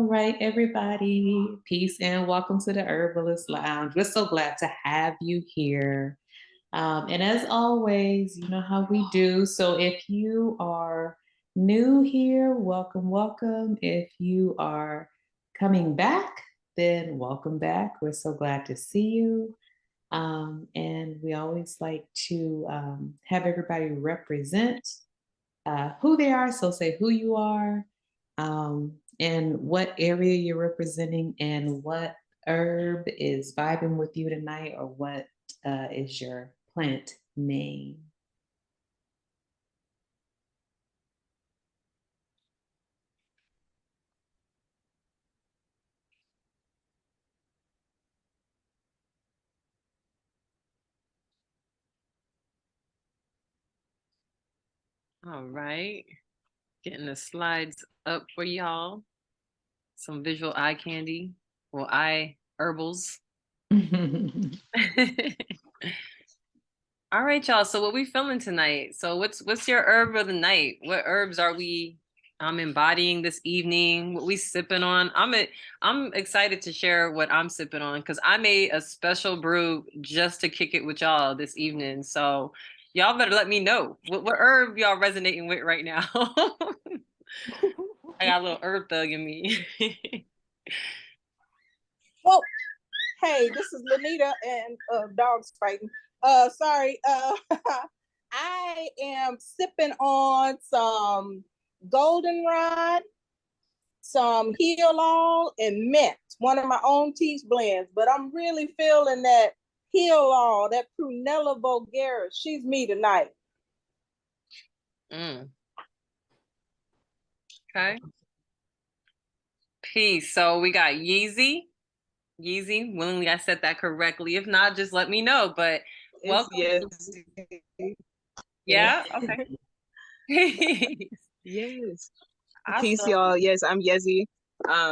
right, everybody. Peace and welcome to the Herbalist Lounge. We're so glad to have you here. And as always, you know how we do. So if you are new here, welcome, welcome. If you are coming back, then welcome back. We're so glad to see you. And we always like to have everybody represent who they are. So say who you are, and what area you're representing, and what herb is vibing with you tonight, or what is your plant name. All right. Getting the slides up for y'all. Some visual eye candy. Well, eye herbals. All right, y'all. So what we feeling tonight? So what's your herb of the night? What herbs are we embodying this evening? What we sipping on? I'm excited to share what I'm sipping on because I made a special brew just to kick it with y'all this evening. So y'all better let me know what herb y'all resonating with right now. I got a little herb thug in me. Well, hey, this is Lanita and dogs fighting. Sorry. I am sipping on some goldenrod, some heel all, and mint. One of my own teach blends, but I'm really feeling that heel all, that prunella vulgaris. She's me tonight. Okay. Peace. So we got Yeezy. Yeezy, willingly I said that correctly. If not, just let me know. But welcome. Yes. Yeah. Okay. Yes. Awesome. Peace, y'all. Yes, I'm Yezi.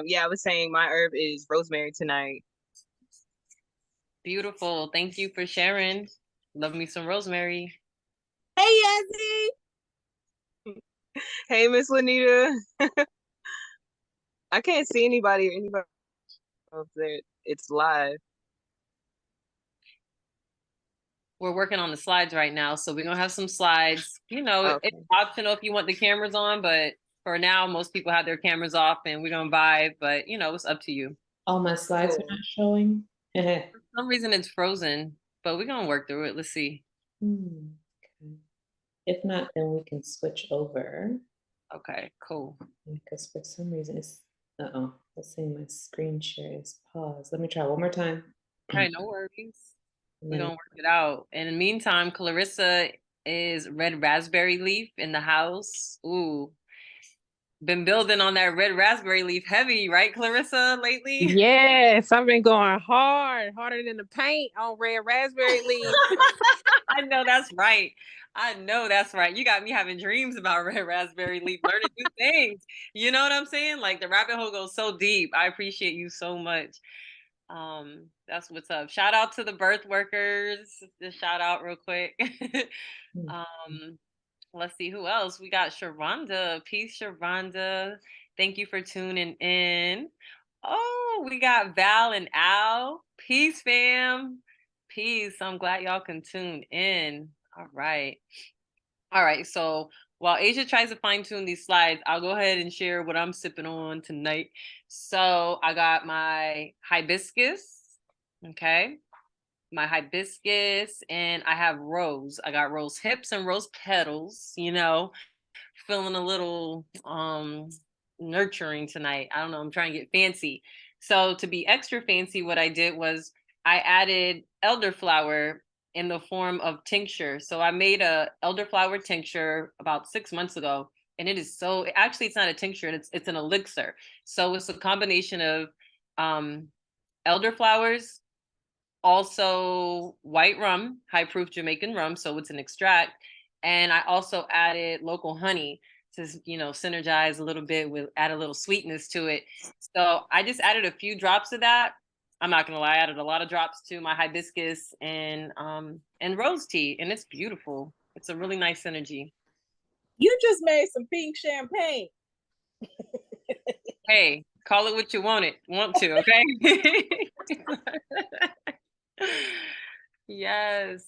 Yeah, I was saying my herb is rosemary tonight. Beautiful. Thank you for sharing. Love me some rosemary. Hey, Yezi. Hey, Miss Lanita. I can't see anybody up there. It's live. We're working on the slides right now, so we're gonna have some slides. You know, okay. It's optional if you want the cameras on, but for now, most people have their cameras off, and we're gonna vibe. But you know, it's up to you. Oh, my slides are not showing. For some reason, it's frozen, but we're gonna work through it. Let's see. Okay. If not, then we can switch over. Okay, cool. Because for some reason it's let's see, my screen share is paused. Let me try one more time. Okay, no worries. We're gonna work it out. In the meantime, Clarissa is red raspberry leaf in the house. Ooh. Been building on that red raspberry leaf heavy, right, Clarissa, lately? Yes, I've been going harder than the paint on red raspberry leaf. I know that's right. I know that's right. You got me having dreams about red raspberry leaf, learning new things. You know what I'm saying? Like the rabbit hole goes so deep. I appreciate you so much. That's what's up. Shout out to the birth workers. Just shout out real quick. Let's see who else. We got Sharonda. Peace, Sharonda. Thank you for tuning in. Oh, we got Val and Al. Peace, fam. Peace. I'm glad y'all can tune in. All right. All right. So while Asia tries to fine tune these slides, I'll go ahead and share what I'm sipping on tonight. So I got my hibiscus. Okay. My hibiscus, and I have rose. I got rose hips and rose petals, you know, feeling a little nurturing tonight. I don't know, I'm trying to get fancy. So to be extra fancy, what I did was I added elderflower in the form of tincture. So I made a elderflower tincture about 6 months ago, and it is so, actually it's not a tincture, it's an elixir. So it's a combination of elderflowers, also white rum, high proof Jamaican rum, so it's an extract. And I also added local honey to, you know, synergize a little bit with, add a little sweetness to it. So I just added a few drops of that. I'm not gonna lie, I added a lot of drops to my hibiscus and rose tea, and it's beautiful. It's a really nice synergy. You just made some pink champagne. Hey, Call it what you want to, okay? Yes.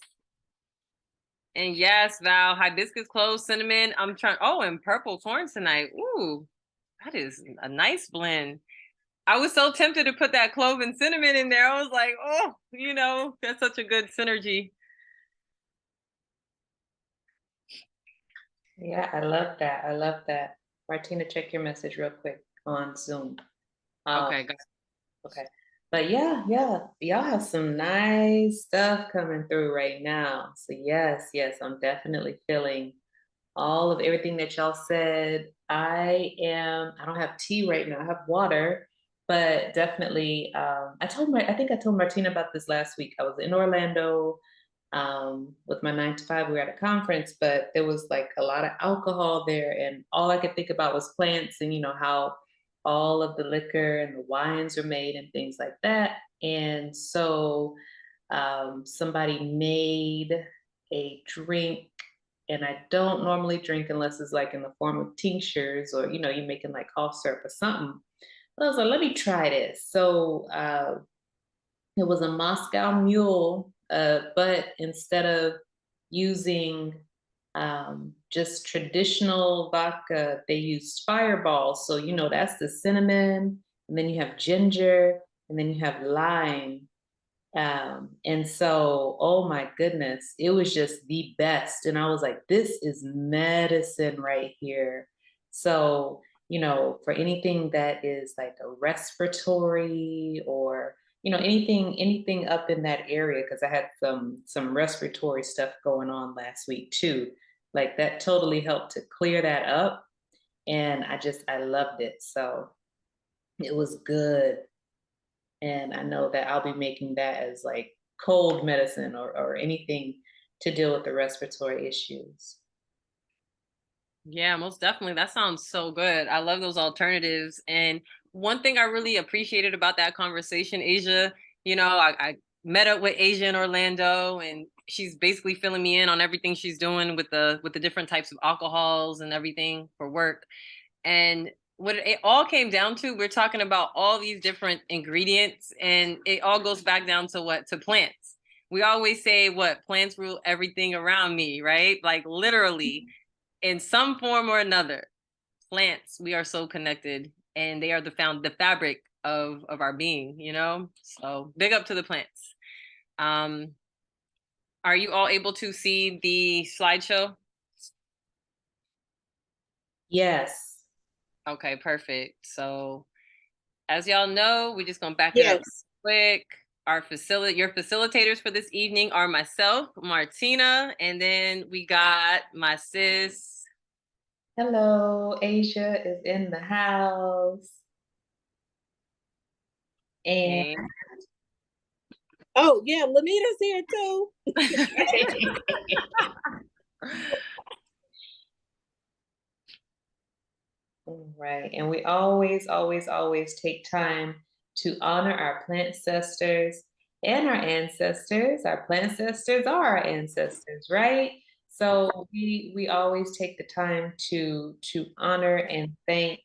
And yes, Val, hibiscus clove, cinnamon. I'm trying. Oh, and purple thorn tonight. Ooh, that is a nice blend. I was so tempted to put that clove and cinnamon in there. I was like, oh, that's such a good synergy. Yeah, I love that. I love that. Martina, check your message real quick on Zoom. Okay, got Okay. But yeah, y'all have some nice stuff coming through right now. So yes, I'm definitely feeling all of everything that y'all said. I don't have tea right now. I have water, but definitely I think I told Martina about this last week. I was in Orlando with my 9 to 5. We were at a conference, but there was like a lot of alcohol there, and all I could think about was plants and how all of the liquor and the wines are made and things like that. And so somebody made a drink, and I don't normally drink unless it's like in the form of tinctures or you're making like cough syrup or something. But I was like, let me try this. So it was a Moscow Mule, but instead of using just traditional vodka, they used Fireball. So that's the cinnamon, and then you have ginger, and then you have lime, and so, oh my goodness, it was just the best. And I was like, this is medicine right here. So, for anything that is like a respiratory or, anything up in that area, because I had some respiratory stuff going on last week too. Like that totally helped to clear that up. And I loved it. So it was good. And I know that I'll be making that as like cold medicine or anything to deal with the respiratory issues. Yeah, most definitely. That sounds so good. I love those alternatives. And one thing I really appreciated about that conversation, Asia, I met up with Asia in Orlando, and she's basically filling me in on everything she's doing with the different types of alcohols and everything for work. And what it all came down to, we're talking about all these different ingredients, and it all goes back down to what? To plants. We always say what? Plants rule everything around me, right? Like literally in some form or another. Plants, we are so connected, and they are the fabric of our being. So big up to the plants. Um, are you all able to see the slideshow? Yes. Okay, perfect. So as y'all know, we're just gonna back it up Yes. quick. Your facilitators for this evening are myself, Martina, and then we got my sis. Hello, Asia is in the house. And Okay. Oh yeah, Lanita's here too. right. And we always take time to honor our plant ancestors and our ancestors. Our plant ancestors are our ancestors, right? So we always take the time to honor and thank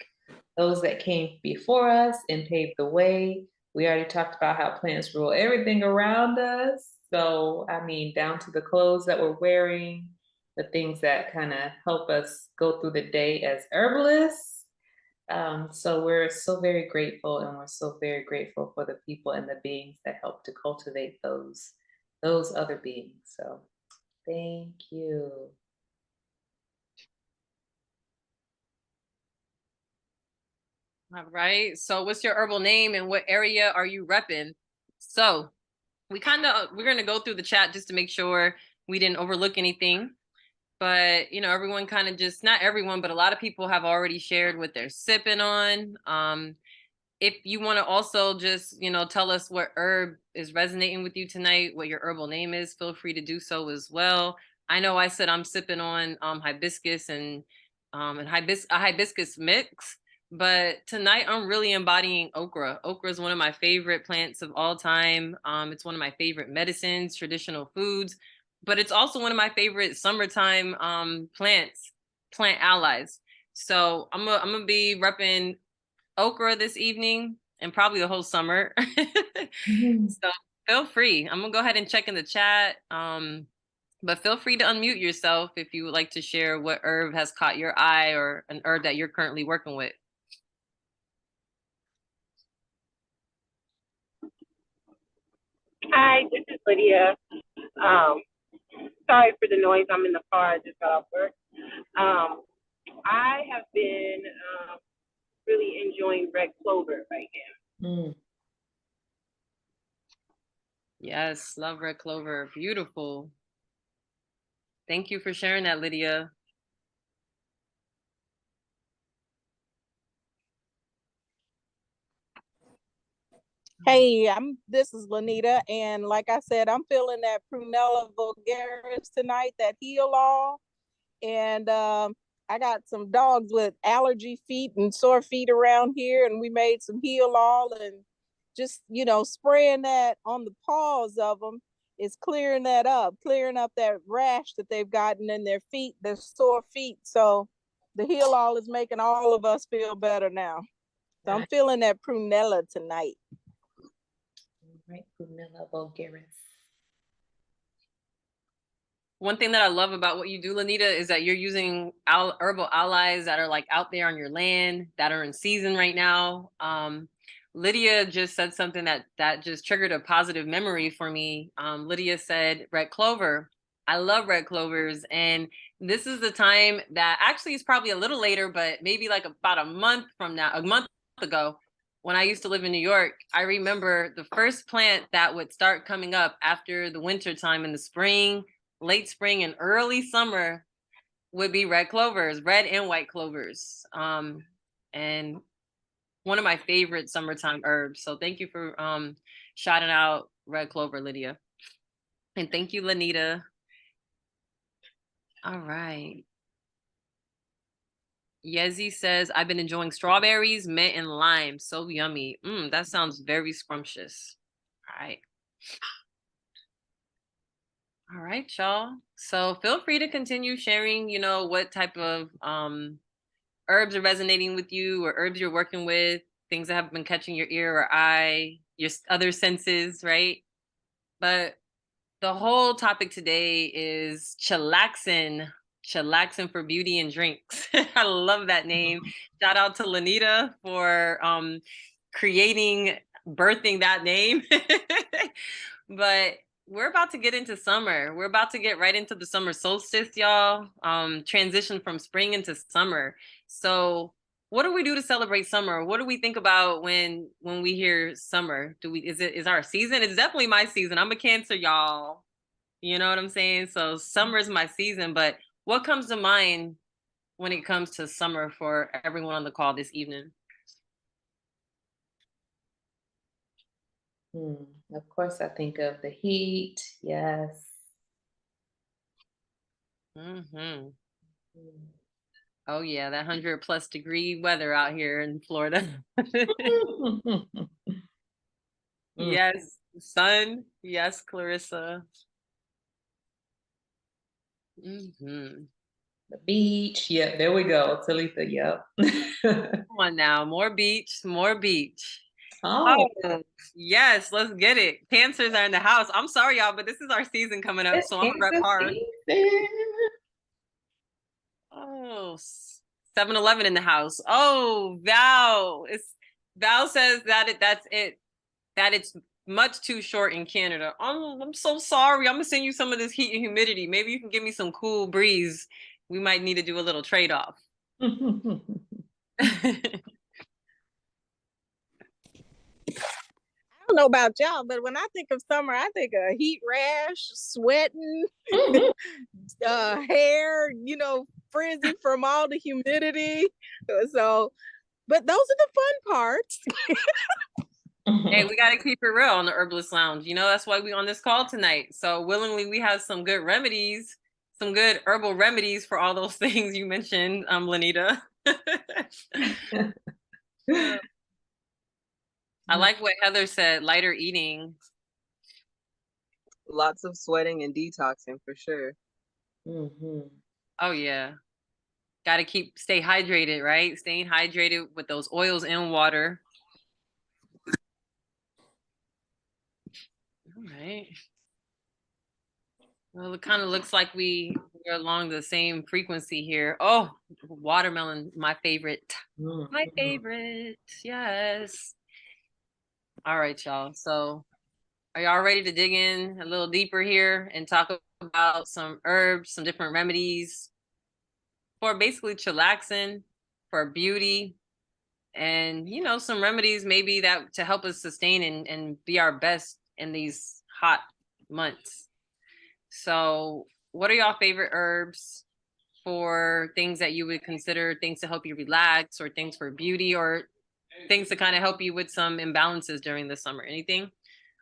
those that came before us and paved the way. We already talked about how plants rule everything around us. So I mean, down to the clothes that we're wearing, the things that kind of help us go through the day as herbalists. So we're so very grateful, and we're so very grateful for the people and the beings that help to cultivate those other beings. So thank you. All right. So what's your herbal name and what area are you repping? So we're gonna go through the chat just to make sure we didn't overlook anything. But everyone kind of just, not everyone, but a lot of people have already shared what they're sipping on. If you want to also just tell us what herb is resonating with you tonight, what your herbal name is, feel free to do so as well. I know I said I'm sipping on hibiscus and a hibiscus mix, but tonight I'm really embodying okra. Okra is one of my favorite plants of all time. It's one of my favorite medicines, traditional foods, but it's also one of my favorite summertime plant allies. So I'm gonna be repping okra this evening and probably the whole summer. So feel free. I'm gonna go ahead and check in the chat. But feel free to unmute yourself if you would like to share what herb has caught your eye or an herb that you're currently working with. Hi, this is Lydia. Um, Sorry for the noise. I'm in the car. I just got off work. I have been really enjoying red clover right now. Mm. Yes, love red clover. Beautiful. Thank you for sharing that, Lydia. Hey, this is Lanita, and like I said, I'm feeling that Prunella vulgaris tonight, that heal all. And I got some dogs with allergy feet and sore feet around here, and we made some heal all, and just spraying that on the paws of them is clearing up that rash that they've gotten in their feet, their sore feet. So the heal all is making all of us feel better now. So I'm feeling that Prunella tonight. Right, Prunella vulgaris. One thing that I love about what you do, Lanita, is that you're using herbal allies that are like out there on your land, that are in season right now. Lydia just said something that just triggered a positive memory for me. Lydia said red clover. I love red clovers, and this is the time that actually is probably a little later, but maybe like about a month ago, when I used to live in New York. I remember the first plant that would start coming up after the winter time in the spring, late spring and early summer would be red clovers, red and white clovers. And one of my favorite summertime herbs. So thank you for shouting out red clover, Lydia. And thank you, Lanita. All right. Yezi says, I've been enjoying strawberries, mint, and lime. So yummy. That sounds very scrumptious. All right. All right, y'all. So feel free to continue sharing, what type of herbs are resonating with you or herbs you're working with, things that have been catching your ear or eye, your other senses, right? But the whole topic today is Chillaxin, Chillaxin for beauty and drinks. I love that name. Shout out to Lanita for birthing that name. But we're about to get into summer. We're about to get right into the summer solstice, y'all. Transition from spring into summer. So what do we do to celebrate summer? What do we think about when we hear summer? Is our season? It's definitely my season. I'm a Cancer, y'all. You know what I'm saying? So summer is my season, but what comes to mind when it comes to summer for everyone on the call this evening? Of course, I think of the heat. Yes. Mm-hmm. Oh yeah, that 100+ degree weather out here in Florida. Yes, sun. Yes, Clarissa. Mm-hmm. The beach. Yeah, there we go. Talitha, yep. Come on now, more beach, more beach. Oh, Oh, yes, let's get it. Cancers are in the house. I'm sorry, y'all, but this is our season coming up, it's so I'm gonna rep Cancer hard. season. Oh, 7-Eleven in the house. Oh, Val says that's it. That it's much too short in Canada. Oh, I'm so sorry. I'm gonna send you some of this heat and humidity. Maybe you can give me some cool breeze. We might need to do a little trade-off. I don't know about y'all, but when I think of summer, I think of heat rash, sweating, hair, frizzy from all the humidity. So, but those are the fun parts. Hey, we gotta keep it real on the Herbalist Lounge. That's why we on this call tonight. So willingly, we have some good remedies, some good herbal remedies for all those things you mentioned, Lanita. I like what Heather said, lighter eating. Lots of sweating and detoxing for sure. Mm-hmm. Oh yeah. Got to stay hydrated, right? Staying hydrated with those oils and water. All right. Well, it kind of looks like we're along the same frequency here. Oh, watermelon, my favorite. My favorite. Yes. All right, y'all. So are y'all ready to dig in a little deeper here and talk about some herbs, some different remedies for basically chillaxing, for beauty, and some remedies maybe that to help us sustain and be our best in these hot months. So what are y'all favorite herbs for things that you would consider things to help you relax, or things for beauty, or things to kind of help you with some imbalances during the summer? Anything?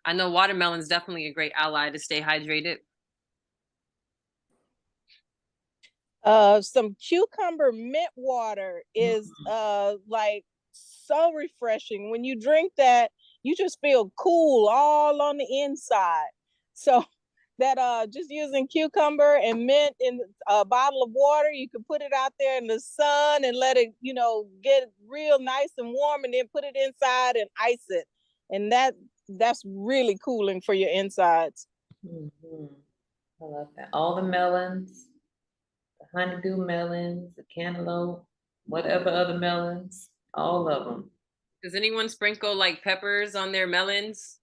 I know watermelon is definitely a great ally to stay hydrated. Some cucumber mint water is like so refreshing. When you drink that, you just feel cool all on the inside. So that just using cucumber and mint in a bottle of water, you can put it out there in the sun and let it, get real nice and warm, and then put it inside and ice it. And that's really cooling for your insides. I love that. All the melons, the honeydew melons, the cantaloupe, whatever other melons, all of them. Does anyone sprinkle like peppers on their melons?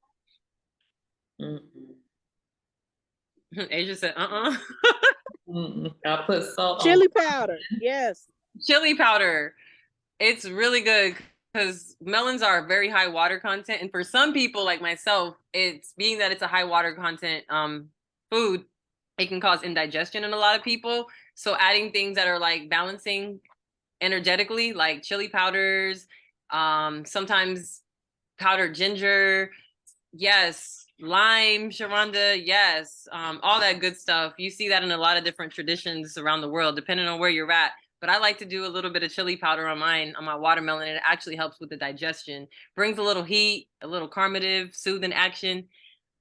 Asia said, I put salt chili powder. Yes. Chili powder. It's really good because melons are very high water content. And for some people like myself, it's being that it's a high water content food, it can cause indigestion in a lot of people. So adding things that are like balancing energetically, like chili powders, sometimes powdered ginger, yes, lime, Sharonda, yes, all that good stuff. You see that in a lot of different traditions around the world, depending on where you're at. But I like to do a little bit of chili powder on my watermelon, and it actually helps with the digestion. Brings a little heat, a little carminative, soothing action.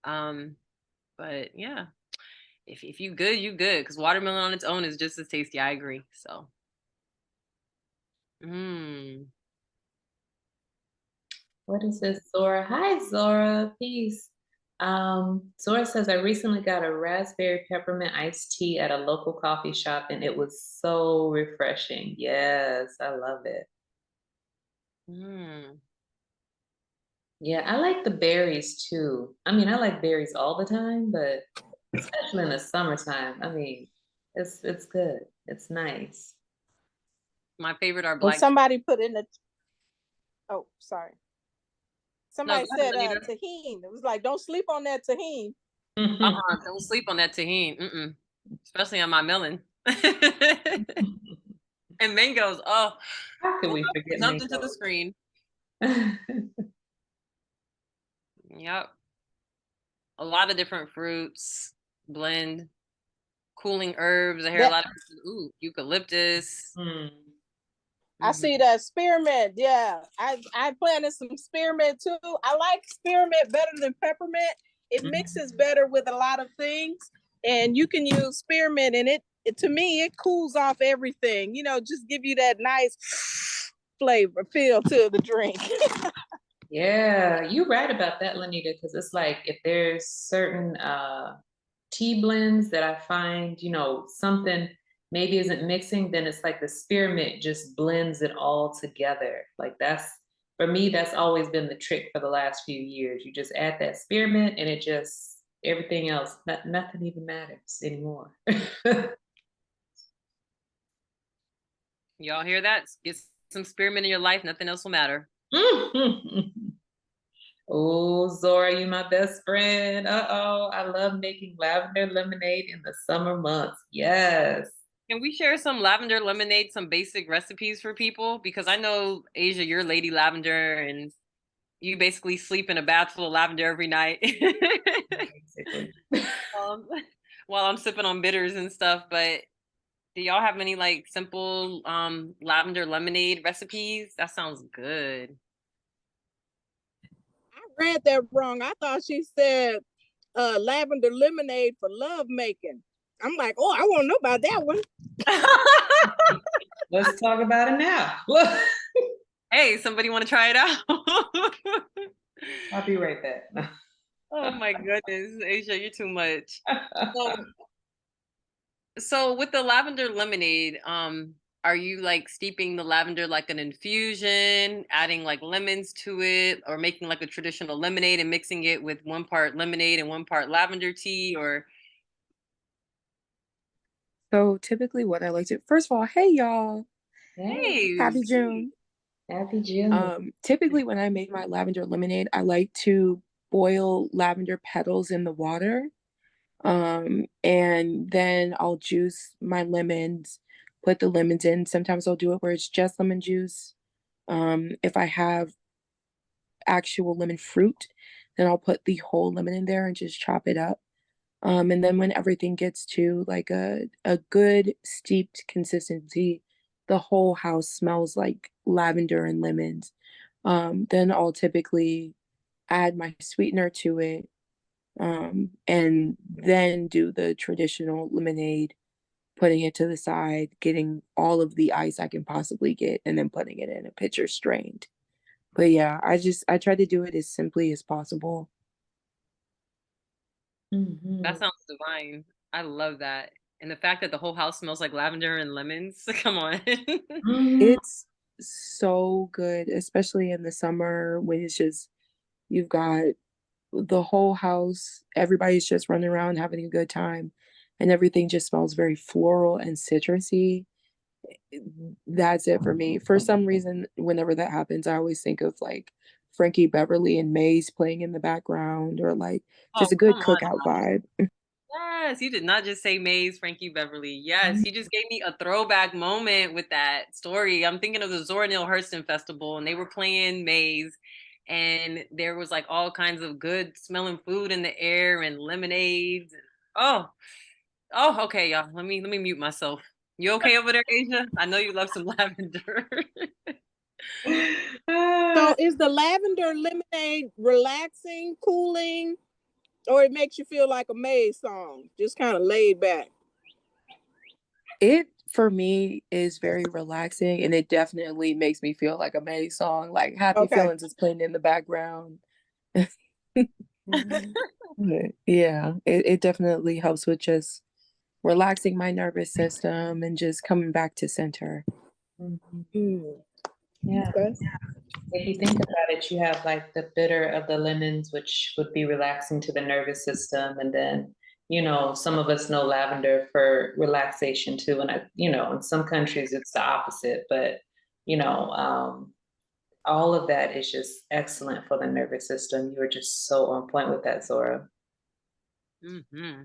But yeah, if you good, you good. Because watermelon on its own is just as tasty. I agree. So. What is this, Zora? Hi, Zora. Peace. Zora says, I recently got a raspberry peppermint iced tea at a local coffee shop, and it was so refreshing. Yes, I love it. Yeah, I like the berries too. I mean, I like berries all the time, but especially in the summertime, I mean, it's good. It's nice. My favorite are And black. somebody put in the. Oh, sorry. Somebody No, said tahini. It was like, don't sleep on that tahini. Don't sleep on that tahini. Especially on my melon. And mangoes. Oh, how could we forget jumped mangoes? into the screen. Yep. A lot of different fruits, blend, cooling herbs. I hear a lot of eucalyptus. I see that spearmint. Yeah, I planted some spearmint too. I like spearmint better than peppermint. It mixes better with a lot of things, and you can use spearmint, and it to me it cools off everything. Just give you that nice feel to the drink. Yeah, you're right about that, Lanita, because it's like if there's certain tea blends that I find, something maybe isn't mixing, then it's like the spearmint just blends it all together. Like for me, that's always been the trick for the last few years. You just add that spearmint and it just, everything else, nothing even matters anymore. Y'all hear that? Get some spearmint in your life. Nothing else will matter. Oh, Zora, you my best friend. I love making lavender lemonade in the summer months. Yes. Can we share some lavender lemonade, some basic recipes for people? Because I know, Asia, you're Lady Lavender, and you basically sleep in a bath full of lavender every night. While I'm sipping on bitters and stuff. But do y'all have any like simple lavender lemonade recipes? That sounds good. I read that wrong. I thought she said lavender lemonade for love making. I'm like, oh, I want to know about that one. Let's talk about it now. Look, Hey, somebody want to try it out? I'll be right back. Oh my goodness, Asia, you're too much. So, so with the lavender lemonade, are you like steeping the lavender like an infusion, adding like lemons to it, or making like a traditional lemonade and mixing it with 1 part lemonade and 1 part lavender tea, or So typically what I like to first of all, hey y'all, Hey, hey, happy June. happy June. Typically when I make my lavender lemonade, I like to boil lavender petals in the water. And then I'll juice my lemons, put the lemons in. Sometimes I'll do it where it's just lemon juice. If I have actual lemon fruit, then I'll put the whole lemon in there and just chop it up. And then when everything gets to like a good steeped consistency, the whole house smells like lavender and lemons. Then I'll typically add my sweetener to it, and then do the traditional lemonade, putting it to the side, getting all of the ice I can possibly get, and then putting it in a pitcher strained. But yeah, I try to do it as simply as possible. that Mhm. sounds divine. I love that. And the fact that the whole house smells like lavender and lemons. Come on. Mhm. It's so good, especially in the summer when it's just you've got the whole house, everybody's just running around having a good time, and everything just smells very floral and citrusy. That's it for me. For some reason, whenever that happens, I always think of like Frankie Beverly and Maze playing in the background, or like Oh, just a good come on. cookout vibe. Yes, you did not just say Maze, Frankie Beverly. Yes, you just gave me a throwback moment with that story. I'm thinking of the Zora Neale Hurston Festival, and they were playing Maze, and there was like all kinds of good smelling food in the air and lemonades. Oh, oh, okay, y'all. Let me mute myself. You okay over there, Asia? I know you love some lavender. So is the lavender lemonade relaxing, cooling, or it makes you feel like a Maze song, just kind of laid back? It for me is very relaxing, and it definitely makes me feel like a May song, like Happy Okay. Feelings is playing in the background. Mhm. But yeah, it definitely helps with just relaxing my nervous system and just coming back to center. Mhm. Mm, Yeah. okay. If you think about it, you have like the bitter of the lemons, which would be relaxing to the nervous system. And then, some of us know lavender for relaxation too. And in some countries it's the opposite, but, you know, um, all of that is just excellent for the nervous system. You were just so on point with that, Zora. Hmm.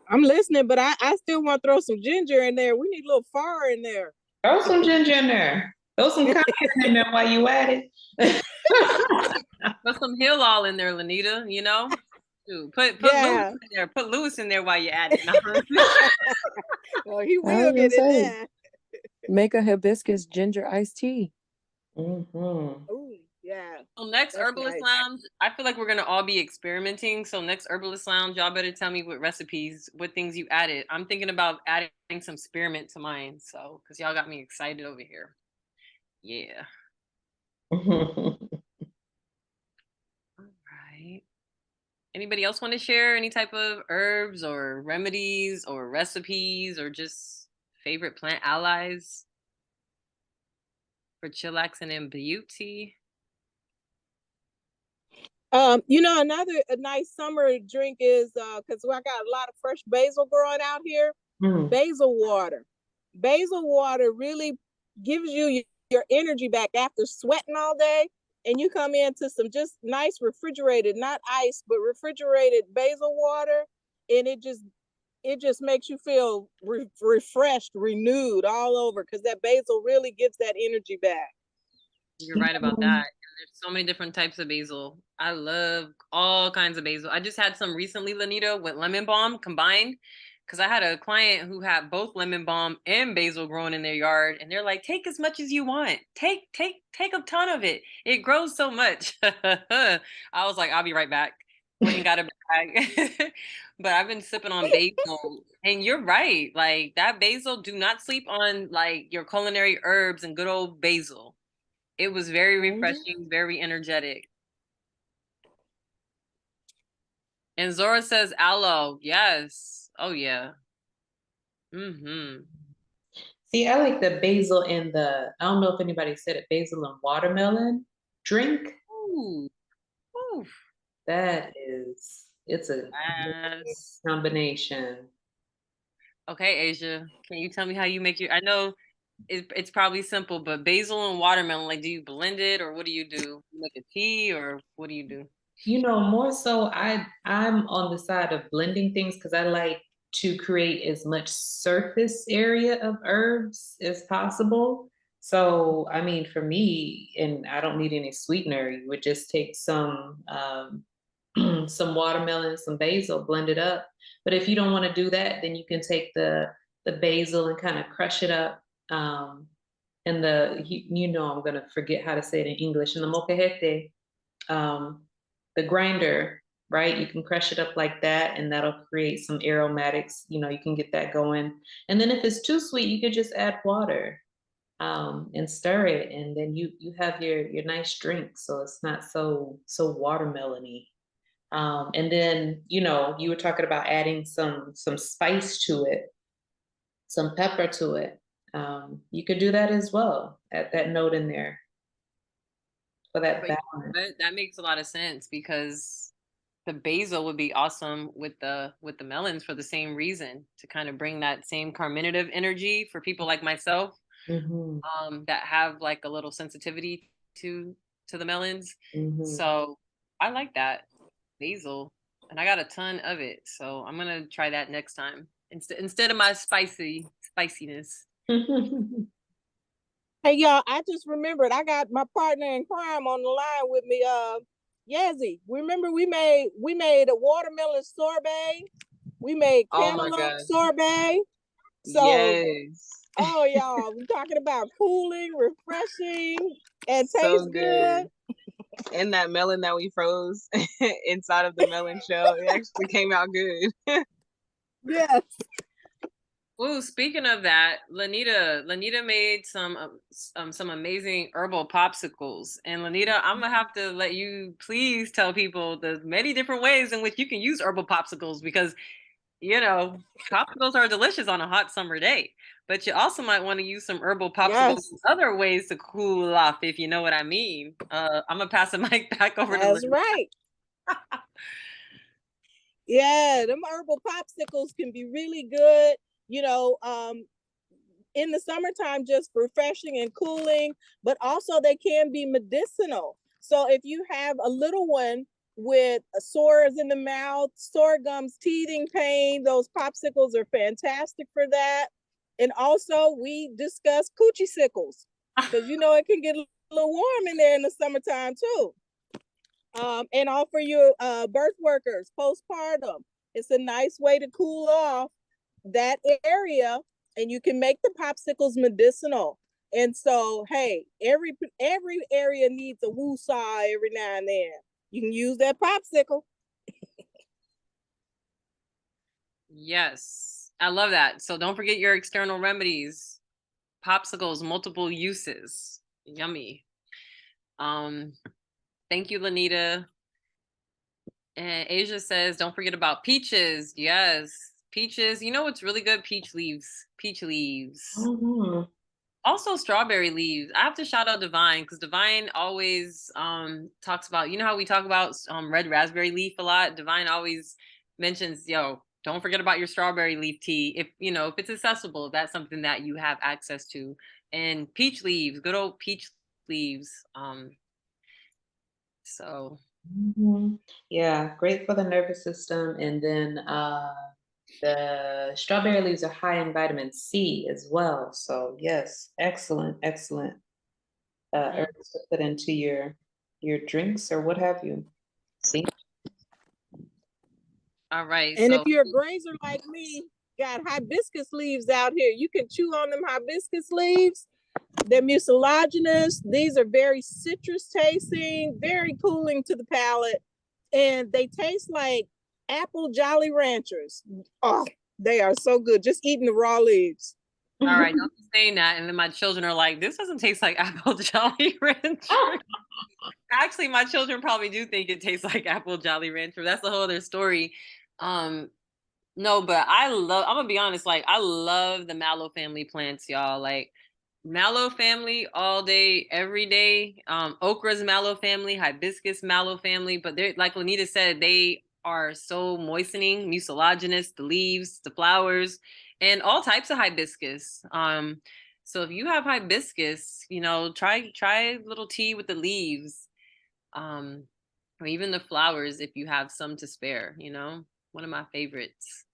I'm listening, but I still want to throw some ginger in there. We need a little fire in there. Throw some ginger in there. Throw some cayenne in there while you at it. Put some Hill all in there, Lanita. Dude, put Lewis Yeah. in there. Put Lewis in there while you're at it. No. Oh, he I will was gonna get it say, there. make a hibiscus ginger iced tea. Mhm. Oh, yeah. So next That's Herbalist nice. Lounge, I feel like we're gonna all be experimenting. So next Herbalist Lounge, y'all better tell me what recipes, what things you added. I'm thinking about adding some spearmint to mine. So because y'all got me excited over here. Yeah. All right. Anybody else want to share any type of herbs or remedies or recipes or just favorite plant allies for chillaxing and beauty? Another a nice summer drink is because I got a lot of fresh basil growing out here. Mm. Basil water. Basil water really gives you your energy back after sweating all day, and you come into some just nice refrigerated, not ice, but refrigerated basil water, and it just makes you feel refreshed, renewed all over because that basil really gives that energy back. You're right about that. And there's so many different types of basil. I love all kinds of basil. I just had some recently, Lanita, with lemon balm combined. Because I had a client who had both lemon balm and basil growing in their yard, and they're like, "Take as much as you want. Take a ton of it. It grows so much." I was like, "I'll be right back." Went and got a bag. But I've been sipping on basil. And you're right. Like that basil, do not sleep on like your culinary herbs and good old basil. It was very refreshing, very energetic. And Zora says aloe. Yes. Oh yeah. Mm-hmm. See, I like the basil and I don't know if anybody said it, basil and watermelon drink. Ooh. Ooh. It's a Yes. combination. Okay, Asia. Can you tell me how you make your? I know it's probably simple, but basil and watermelon, like, do you blend it or what do you do? You make a tea or what do you do? More so I'm on the side of blending things because I like to create as much surface area of herbs as possible. So, I mean, for me, and I don't need any sweetener, you would just take some some watermelon, some basil, blend it up. But if you don't want to do that, then you can take the basil and kind of crush it up. And I'm gonna forget how to say it in English. And the molcajete, the grinder, right? You can crush it up like that, and that'll create some aromatics. You can get that going. And then if it's too sweet, you could just add water and stir it, and then you have your nice drink. So it's not so watermelony. And then you were talking about adding some spice to it, some pepper to it. You could do that as well. Add that note in there for that But balance. that makes a lot of sense because the basil would be awesome with the melons for the same reason to kind of bring that same carminative energy for people like myself Hmm. that have like a little sensitivity to the melons. Hmm. So I like that basil, and I got a ton of it. So I'm gonna try that next time instead of my spiciness. Hey y'all, I just remembered I got my partner in crime on the line with me. Yazzie. Remember we made a watermelon sorbet. We made Oh my cantaloupe gosh. sorbet. So Yes. oh y'all, we're talking about cooling, refreshing, and So tastes good. good. And that melon that we froze inside of the melon shell, it actually came out good. Yes. Ooh, speaking of that, Lanita made some amazing herbal popsicles. And Lanita, I'm gonna have to let you please tell people the many different ways in which you can use herbal popsicles because popsicles are delicious on a hot summer day. But you also might want to use some herbal popsicles Yes. in other ways to cool off, if you know what I mean. I'm gonna pass the mic back over to That's Lanita. right. Yeah, them herbal popsicles can be really good. In the summertime, just refreshing and cooling, but also they can be medicinal. So if you have a little one with sores in the mouth, sore gums, teething pain, those popsicles are fantastic for that. And also we discuss coochie sickles because it can get a little warm in there in the summertime too. And all for your birth workers postpartum. It's a nice way to cool off that area, and you can make the popsicles medicinal. And so, hey, every area needs a woo saw every now and then. You can use that popsicle. Yes, I love that. So don't forget your external remedies. Popsicles, multiple uses. Yummy. Thank you, Lanita. And Asia says, don't forget about peaches. Yes, peaches. You know what's really good? Peach leaves. Peach leaves. Mhm. Also strawberry leaves. I have to shout out Divine because Divine always talks about, how we talk about red raspberry leaf a lot. Divine always mentions, don't forget about your strawberry leaf tea. If it's accessible, if that's something that you have access to. And peach leaves, good old peach leaves. So Mhm. Yeah, great for the nervous system. And then the strawberry leaves are high in vitamin C as well. So yes, excellent, excellent herbs to put into your drinks or what have you. See? all right. And if So you're a grazer like me, got hibiscus leaves out here. You can chew on them hibiscus leaves. They're mucilaginous. These are very citrus tasting, very cooling to the palate. and they taste like apple Jolly Ranchers. Oh, they are so good. Just eating the raw leaves. All right, don't be saying that. And then my children are like, this doesn't taste like apple Jolly Rancher. Actually, my children probably do think it tastes like apple Jolly Rancher. That's a whole other story. Um, no, but I'm gonna be honest, like I love the mallow family plants, y'all. Like mallow family all day, every day. Okra's mallow family, hibiscus mallow family, but they're like Lanita said, they are so moistening, mucilaginous, the leaves, the flowers, and all types of hibiscus. So if you have hibiscus, try a little tea with the leaves, or even the flowers if you have some to spare, one of my favorites.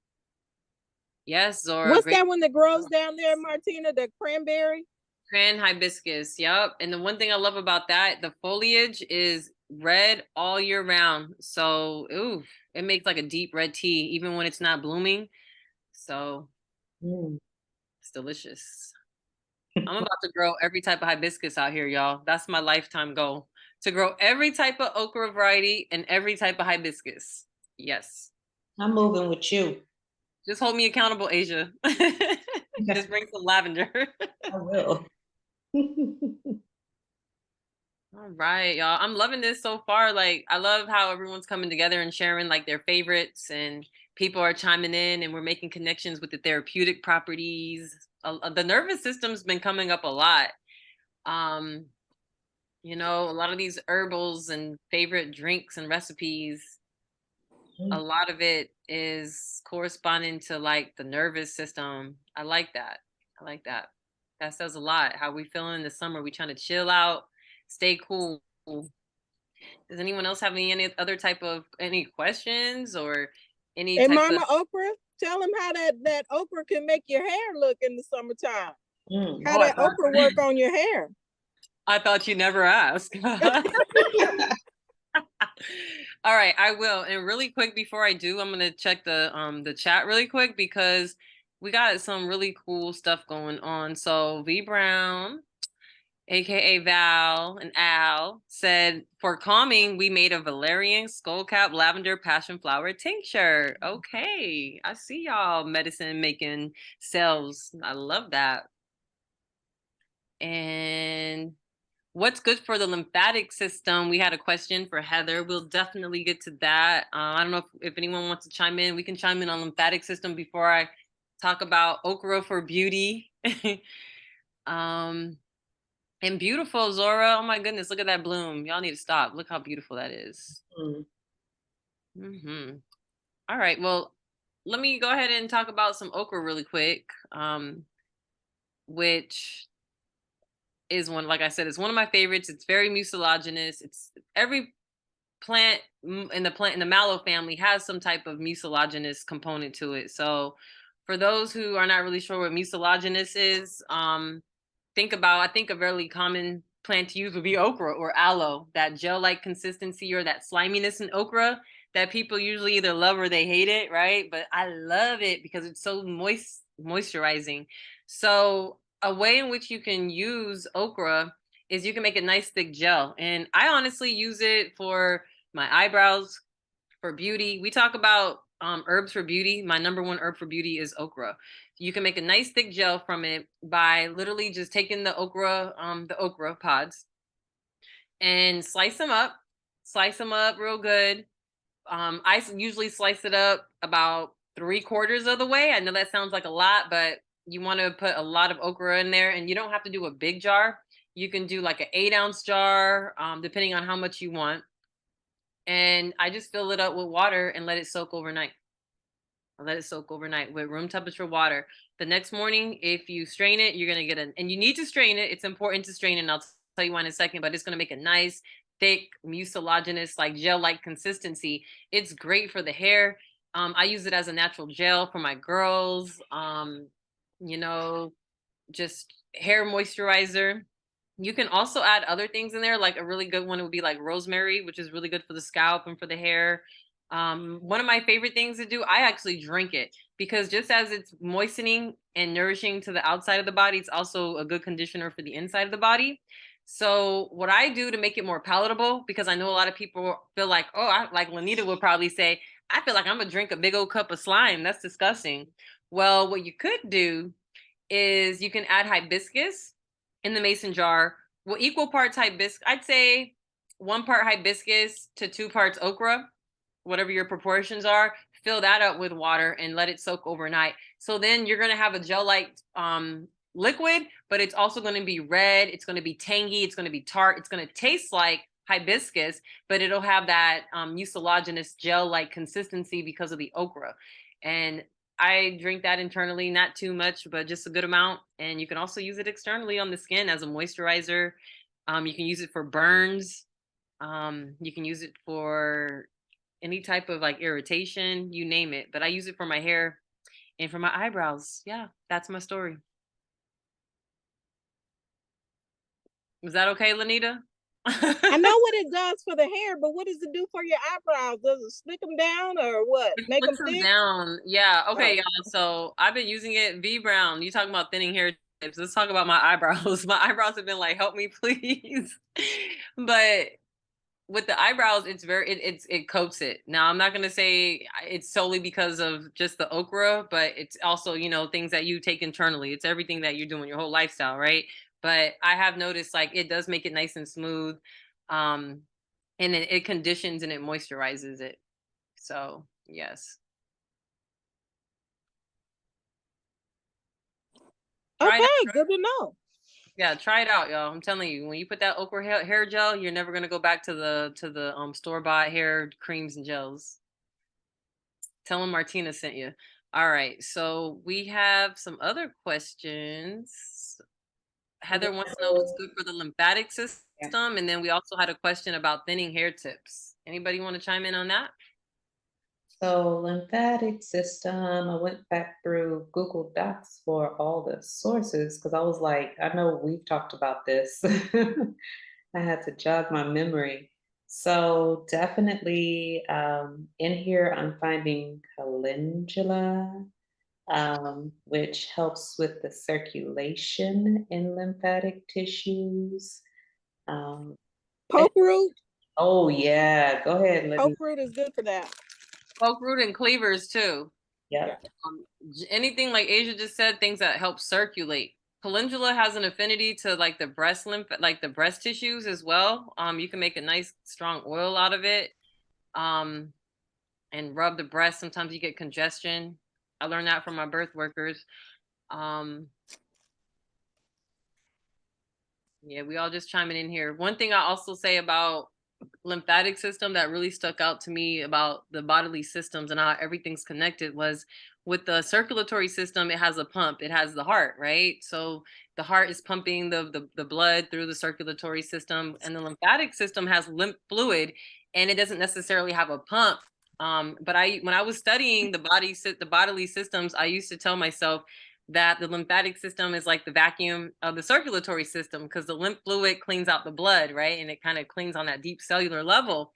Yes, Zora. What's Great. that one that grows down there, Martina? The cranberry? Cran hibiscus. Yep. And the one thing I love about that, the foliage is red all year round. So, ooh, it makes like a deep red tea, even when it's not blooming. So, it's delicious. I'm about to grow every type of hibiscus out here, y'all. That's my lifetime goal, to grow every type of okra variety and every type of hibiscus. Yes. I'm moving with you. Just hold me accountable, Asia. Just bring some lavender. I will. All right, y'all. I'm loving this so far. Like, I love how everyone's coming together and sharing like their favorites, and people are chiming in, and we're making connections with the therapeutic properties. The nervous system's been coming up a lot. A lot of these herbals and favorite drinks and recipes, a lot of it is corresponding to like the nervous system. I like that. I like that. That says a lot. How we feeling in the summer? We trying to chill out, stay cool. Does anyone else have any other type of any questions or any Hey, type Mama of Okra, tell them how that okra can make your hair look in the summertime. How Oh, that okra work on your hair. I thought you never asked. All right, I will. And really quick before I do, I'm gonna check the chat really quick because we got some really cool stuff going on. So V Brown, aka Val and Al, said for calming, we made a valerian, skullcap, lavender, passion flower tincture. Okay, I see y'all medicine making selves. I love that. And what's good for the lymphatic system? We had a question for Heather. We'll definitely get to that. I don't know if anyone wants to chime in. We can chime in on lymphatic system before I talk about okra for beauty. And beautiful, Zora. Oh my goodness, look at that bloom. Y'all need to stop. Look how beautiful that is. All right, well, let me go ahead and talk about some okra really quick, which is one, like I said, it's one of my favorites. It's very mucilaginous. It's every plant in the mallow family has some type of mucilaginous component to it. So for those who are not really sure what mucilaginous is, I think a very common plant to use would be okra or aloe, that gel-like consistency or that sliminess in okra that people usually either love or they hate it, right? But I love it because it's so moisturizing. So a way in which you can use okra is you can make a nice thick gel. And I honestly use it for my eyebrows, for beauty. We talk about herbs for beauty. My number one herb for beauty is okra. You can make a nice thick gel from it by literally just taking the okra pods and slice them up real good. I usually slice it up about 3/4 of the way. I know that sounds like a lot, but you want to put a lot of okra in there, and you don't have to do a big jar. You can do like an 8-ounce jar, depending on how much you want. And I just fill it up with water and let it soak overnight. I let it soak overnight with room temperature water. The next morning, if you strain it, you're going to get and you need to strain it. It's important to strain it, and I'll tell you why in a second, but it's going to make a nice, thick, mucilaginous, like gel-like consistency. It's great for the hair. I use it as a natural gel for my girls, just hair moisturizer. You can also add other things in there, like a really good one would be like rosemary, which is really good for the scalp and for the hair. One of my favorite things to do, I actually drink it because just as it's moistening and nourishing to the outside of the body, it's also a good conditioner for the inside of the body. So what I do to make it more palatable, because I know a lot of people feel like, oh, like Lanita would probably say, I feel like I'm gonna drink a big old cup of slime. That's disgusting. Well, what you could do is you can add hibiscus in the mason jar. Well, equal parts hibiscus. I'd say 1 part hibiscus to 2 parts okra, whatever your proportions are. Fill that up with water and let it soak overnight. So then you're gonna have a gel-like liquid, but it's also going to be red. It's going to be tangy. It's going to be tart. It's going to taste like hibiscus, but it'll have that mucilaginous gel-like consistency because of the okra. And I drink that internally, not too much, but just a good amount. And you can also use it externally on the skin as a moisturizer. You can use it for burns. You can use it for any type of like irritation, you name it. But I use it for my hair and for my eyebrows. Yeah, that's my story. Was that okay, Lanita? I know what it does for the hair, but what does it do for your eyebrows? Does it slick them down or what? Make them Flicks them thick? down. Yeah. Okay, Oh. y'all. So I've been using it. V Brown, you talking about thinning hair tips. Let's talk about my eyebrows. My eyebrows have been like, help me, please. But with the eyebrows, it's very it coats it. Now I'm not gonna say it's solely because of just the okra, but it's also, you know, things that you take internally. It's everything that you're doing, your whole lifestyle, right? But I have noticed like it does make it nice and smooth. Um, and it conditions and it moisturizes it. So yes. Try it Okay, out. good to know. Yeah, try it out, y'all. I'm telling you, when you put that okra hair gel, you're never gonna go back to the store-bought hair creams and gels. Tell them Martina sent you. All right, so we have some other questions. Heather wants to know what's good for the lymphatic system, and then we also had a question about thinning hair tips. Anybody want to chime in on that? So lymphatic system, I went back through Google Docs for all the sources because I was like, I know we've talked about this. I had to jog my memory. So definitely in here, I'm finding calendula, which helps with the circulation in lymphatic tissues. Um, and- Poke root. oh yeah, go ahead, let me. Poke root is good for that. Poke root and cleavers too. Yep. Anything like Asia just said, things that help circulate. Calendula has an affinity to like the breast lymph, like the breast tissues as well. You can make a nice strong oil out of it. And rub the breast. Sometimes you get congestion. I learned that from my birth workers. Um, yeah, we all just chiming in here. One thing I also say about lymphatic system that really stuck out to me about the bodily systems and how everything's connected was with the circulatory system. It has a pump. It has the heart, right? So the heart is pumping the blood through the circulatory system, and the lymphatic system has lymph fluid, and it doesn't necessarily have a pump. But when I was studying the bodily systems, I used to tell myself that the lymphatic system is like the vacuum of the circulatory system, because the lymph fluid cleans out the blood, right? And it kind of cleans on that deep cellular level.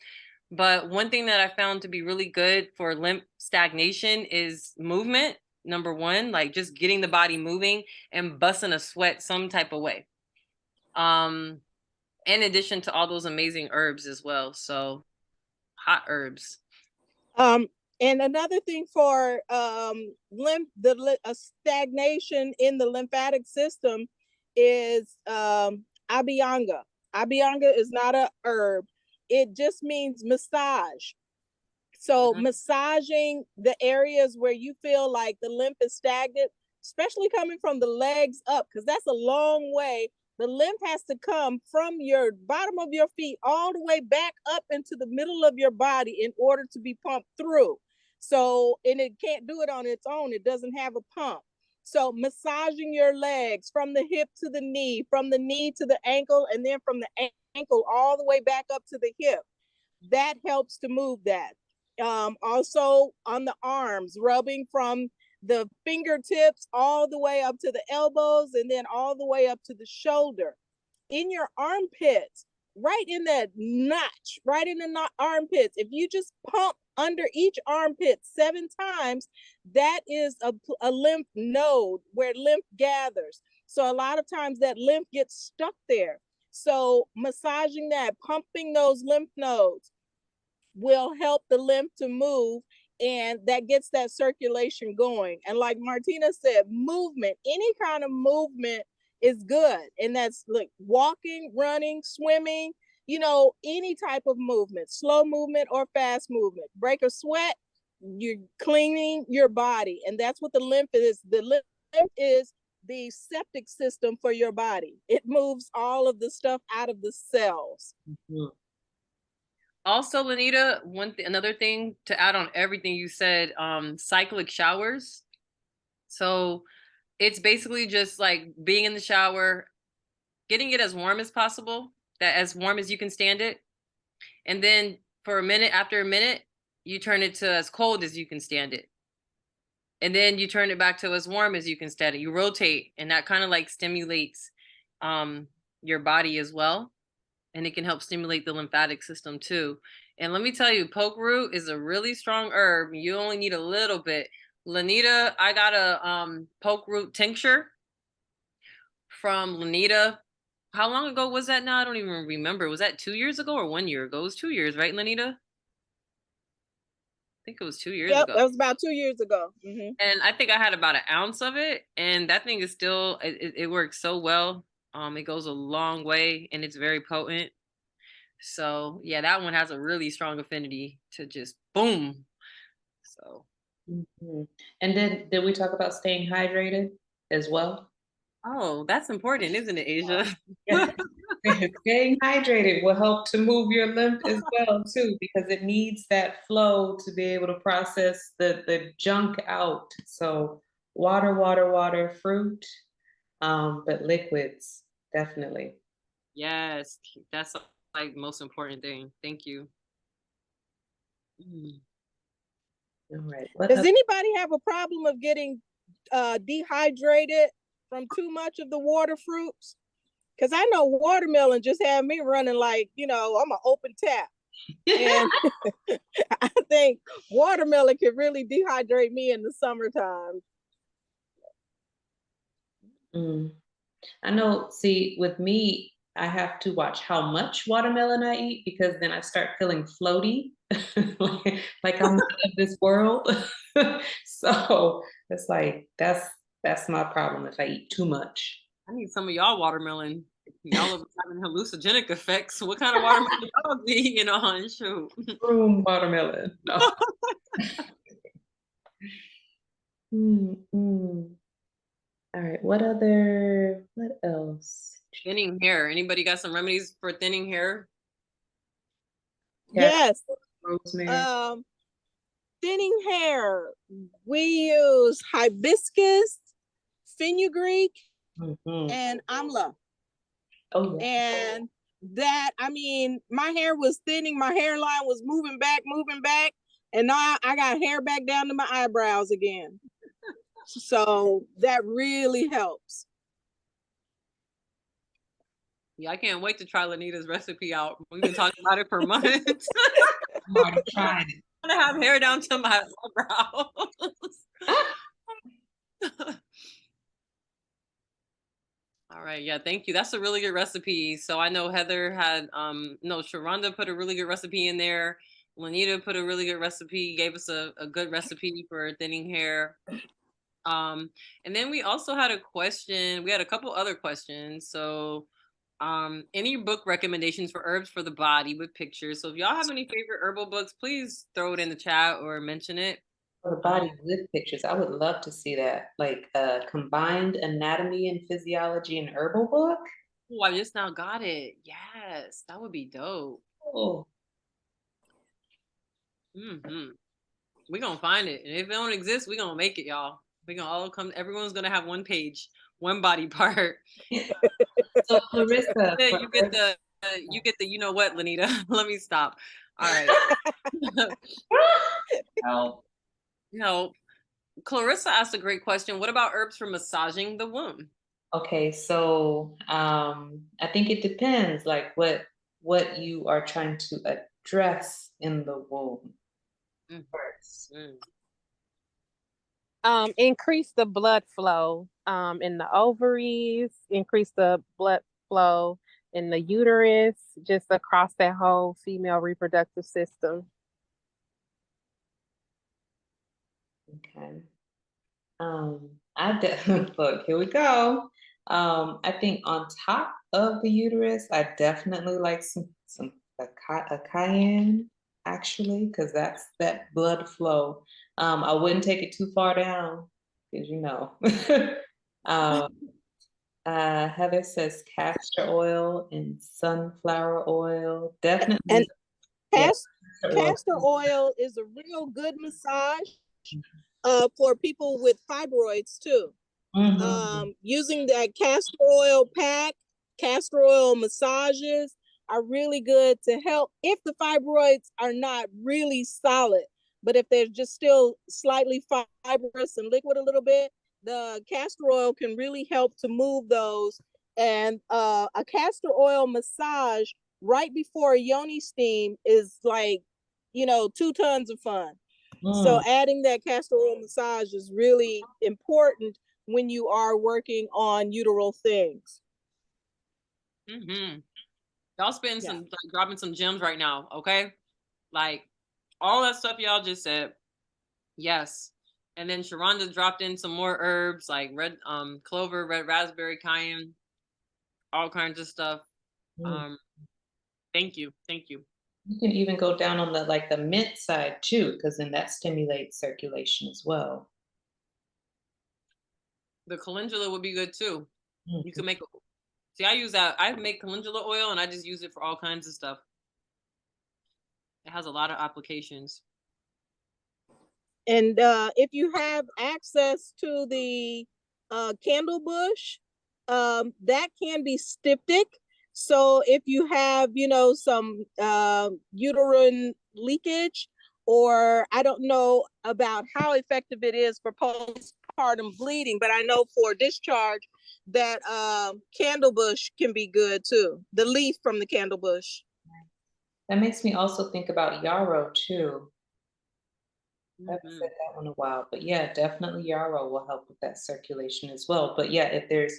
But one thing that I found to be really good for lymph stagnation is movement. Number one, like just getting the body moving and busting a sweat some type of way. In addition to all those amazing herbs as well. So hot herbs. And another thing for stagnation in the lymphatic system is abhyanga. Abhyanga is not a herb. It just means massage. So massaging the areas where you feel like the lymph is stagnant, especially coming from the legs up, because that's a long way. The lymph has to come from your bottom of your feet all the way back up into the middle of your body in order to be pumped through. So, and it can't do it on its own. It doesn't have a pump. So massaging your legs from the hip to the knee, from the knee to the ankle, and then from the ankle all the way back up to the hip. That helps to move that. Also on the arms, rubbing from the fingertips all the way up to the elbows and then all the way up to the shoulder. In your armpits, right in that notch, right in the armpits, if you just pump under each armpit 7 times, that is a lymph node where lymph gathers. So a lot of times that lymph gets stuck there. So massaging that, pumping those lymph nodes will help the lymph to move, and that gets that circulation going. And like Martina said, movement, any kind of movement is good. And that's like walking, running, swimming, you know, any type of movement, slow movement or fast movement. Break a sweat, you're cleaning your body. And that's what the lymph is. The lymph is the septic system for your body. It moves all of the stuff out of the cells. Mhm. Also, Lanita, another thing to add on everything you said, cyclic showers. So it's basically just like being in the shower, getting it as warm as possible, that as warm as you can stand it. And then for a minute, after a minute, you turn it to as cold as you can stand it. And then you turn it back to as warm as you can stand it. You rotate, and that kind of like stimulates your body as well. And it can help stimulate the lymphatic system too. And let me tell you, poke root is a really strong herb. You only need a little bit. Lanita, I got a poke root tincture from Lanita. How long ago was that now? I don't even remember. Was that 2 years ago or 1 year ago? It was 2 years, right, Lanita? I think it was 2 years Yep, ago. that was about 2 years ago. And I think I had about an ounce of it. And that thing is still, it works so well. It goes a long way, and it's very potent. So yeah, that one has a really strong affinity to just boom. So Mhm. And then did we talk about staying hydrated as well? oh, that's important, isn't it, Asia? Yeah. Staying hydrated will help to move your lymph as well too, because it needs that flow to be able to process the junk out. So water, water, water, fruit, but liquids, definitely. Yes, that's like most important thing. Thank you. Mm. All right. What Does other anybody have a problem of getting dehydrated from too much of the water fruits? Because I know watermelon just had me running like, you know, I'm an open tap. And I think watermelon can really dehydrate me in the summertime. Mm. I know, see, with me, I have to watch how much watermelon I eat because then I start feeling floaty, like I'm out of this world. So it's like that's my problem if I eat too much. I need some of y'all watermelon. Y'all are having hallucinogenic effects. What kind of watermelon y'all be eating on? Shoot. Room watermelon. No. Mm. All right. What else? Thinning hair. Anybody got some remedies for thinning hair? Yeah, Yes. rosemary. Thinning hair. We use hibiscus, fenugreek, Mhm. and amla. Oh, yeah. And that, I mean, my hair was thinning, my hairline was moving back, and now I got hair back down to my eyebrows again. So that really helps. Yeah, I can't wait to try Lanita's recipe out. We've been talking about it for months. I'm already trying it. I'm gonna have hair down to my eyebrows. All right, yeah, thank you. That's a really good recipe. So I know Heather had no, Sharonda put a really good recipe in there. Lanita put a really good recipe, gave us a good recipe for thinning hair. And then we also had a question. We had a couple other questions. So any book recommendations for herbs for the body with pictures. So if y'all have any favorite herbal books, please throw it in the chat or mention it. For the body with pictures. I would love to see that. Like combined anatomy and physiology and herbal book. Oh, I just now got it. Yes, that would be dope. Oh, We're gonna find it. And if it don't exist, we're gonna make it, y'all. We're gonna all come, everyone's gonna have one page, one body part. so Clarissa, Yeah, for you get the you know what, Lanita. Let me stop. All right. help. You know, Clarissa asked a great question. What about herbs for massaging the womb? Okay, so I think it depends, like what you are trying to address in the womb Mm, first. mm. Increase the blood flow in the ovaries, increase the blood flow in the uterus, just across that whole female reproductive system. Okay. Look, here we go. I think on top of the uterus, I definitely like a cayenne actually, because that's that blood flow. I wouldn't take it too far down, because you know. um, Heather says castor oil and sunflower oil. And Definitely, yeah, cas- castor oil. castor oil is a real good massage for people with fibroids too. Mhm. Using that castor oil pack, castor oil massages are really good to help if the fibroids are not really solid. But if they're just still slightly fibrous and liquid a little bit, the castor oil can really help to move those. And a castor oil massage right before a yoni steam is like, 2 tons of fun. So Mm. adding that castor oil massage is really important when you are working on uteral things. Mm-hmm. Y'all spending Yeah. some like dropping some gems right now, okay? Like all that stuff y'all just said. Yes. And then Sharonda dropped in some more herbs like red clover, red raspberry, cayenne, all kinds of stuff. Mm. Um thank you. Thank you. You can even go down on the mint side too, because then that stimulates circulation as well. The calendula would be good too. You Mhm. can make see I use that. I make calendula oil and I just use it for all kinds of stuff. It has a lot of applications. And if you have access to the candle bush, that can be styptic. So if you have, some uterine leakage, or I don't know about how effective it is for postpartum bleeding, but I know for discharge that candle bush can be good too. The leaf from the candle bush. That makes me also think about yarrow too. I haven't Mm-hmm. said that one in a while, but yeah, definitely yarrow will help with that circulation as well. But yeah, if there's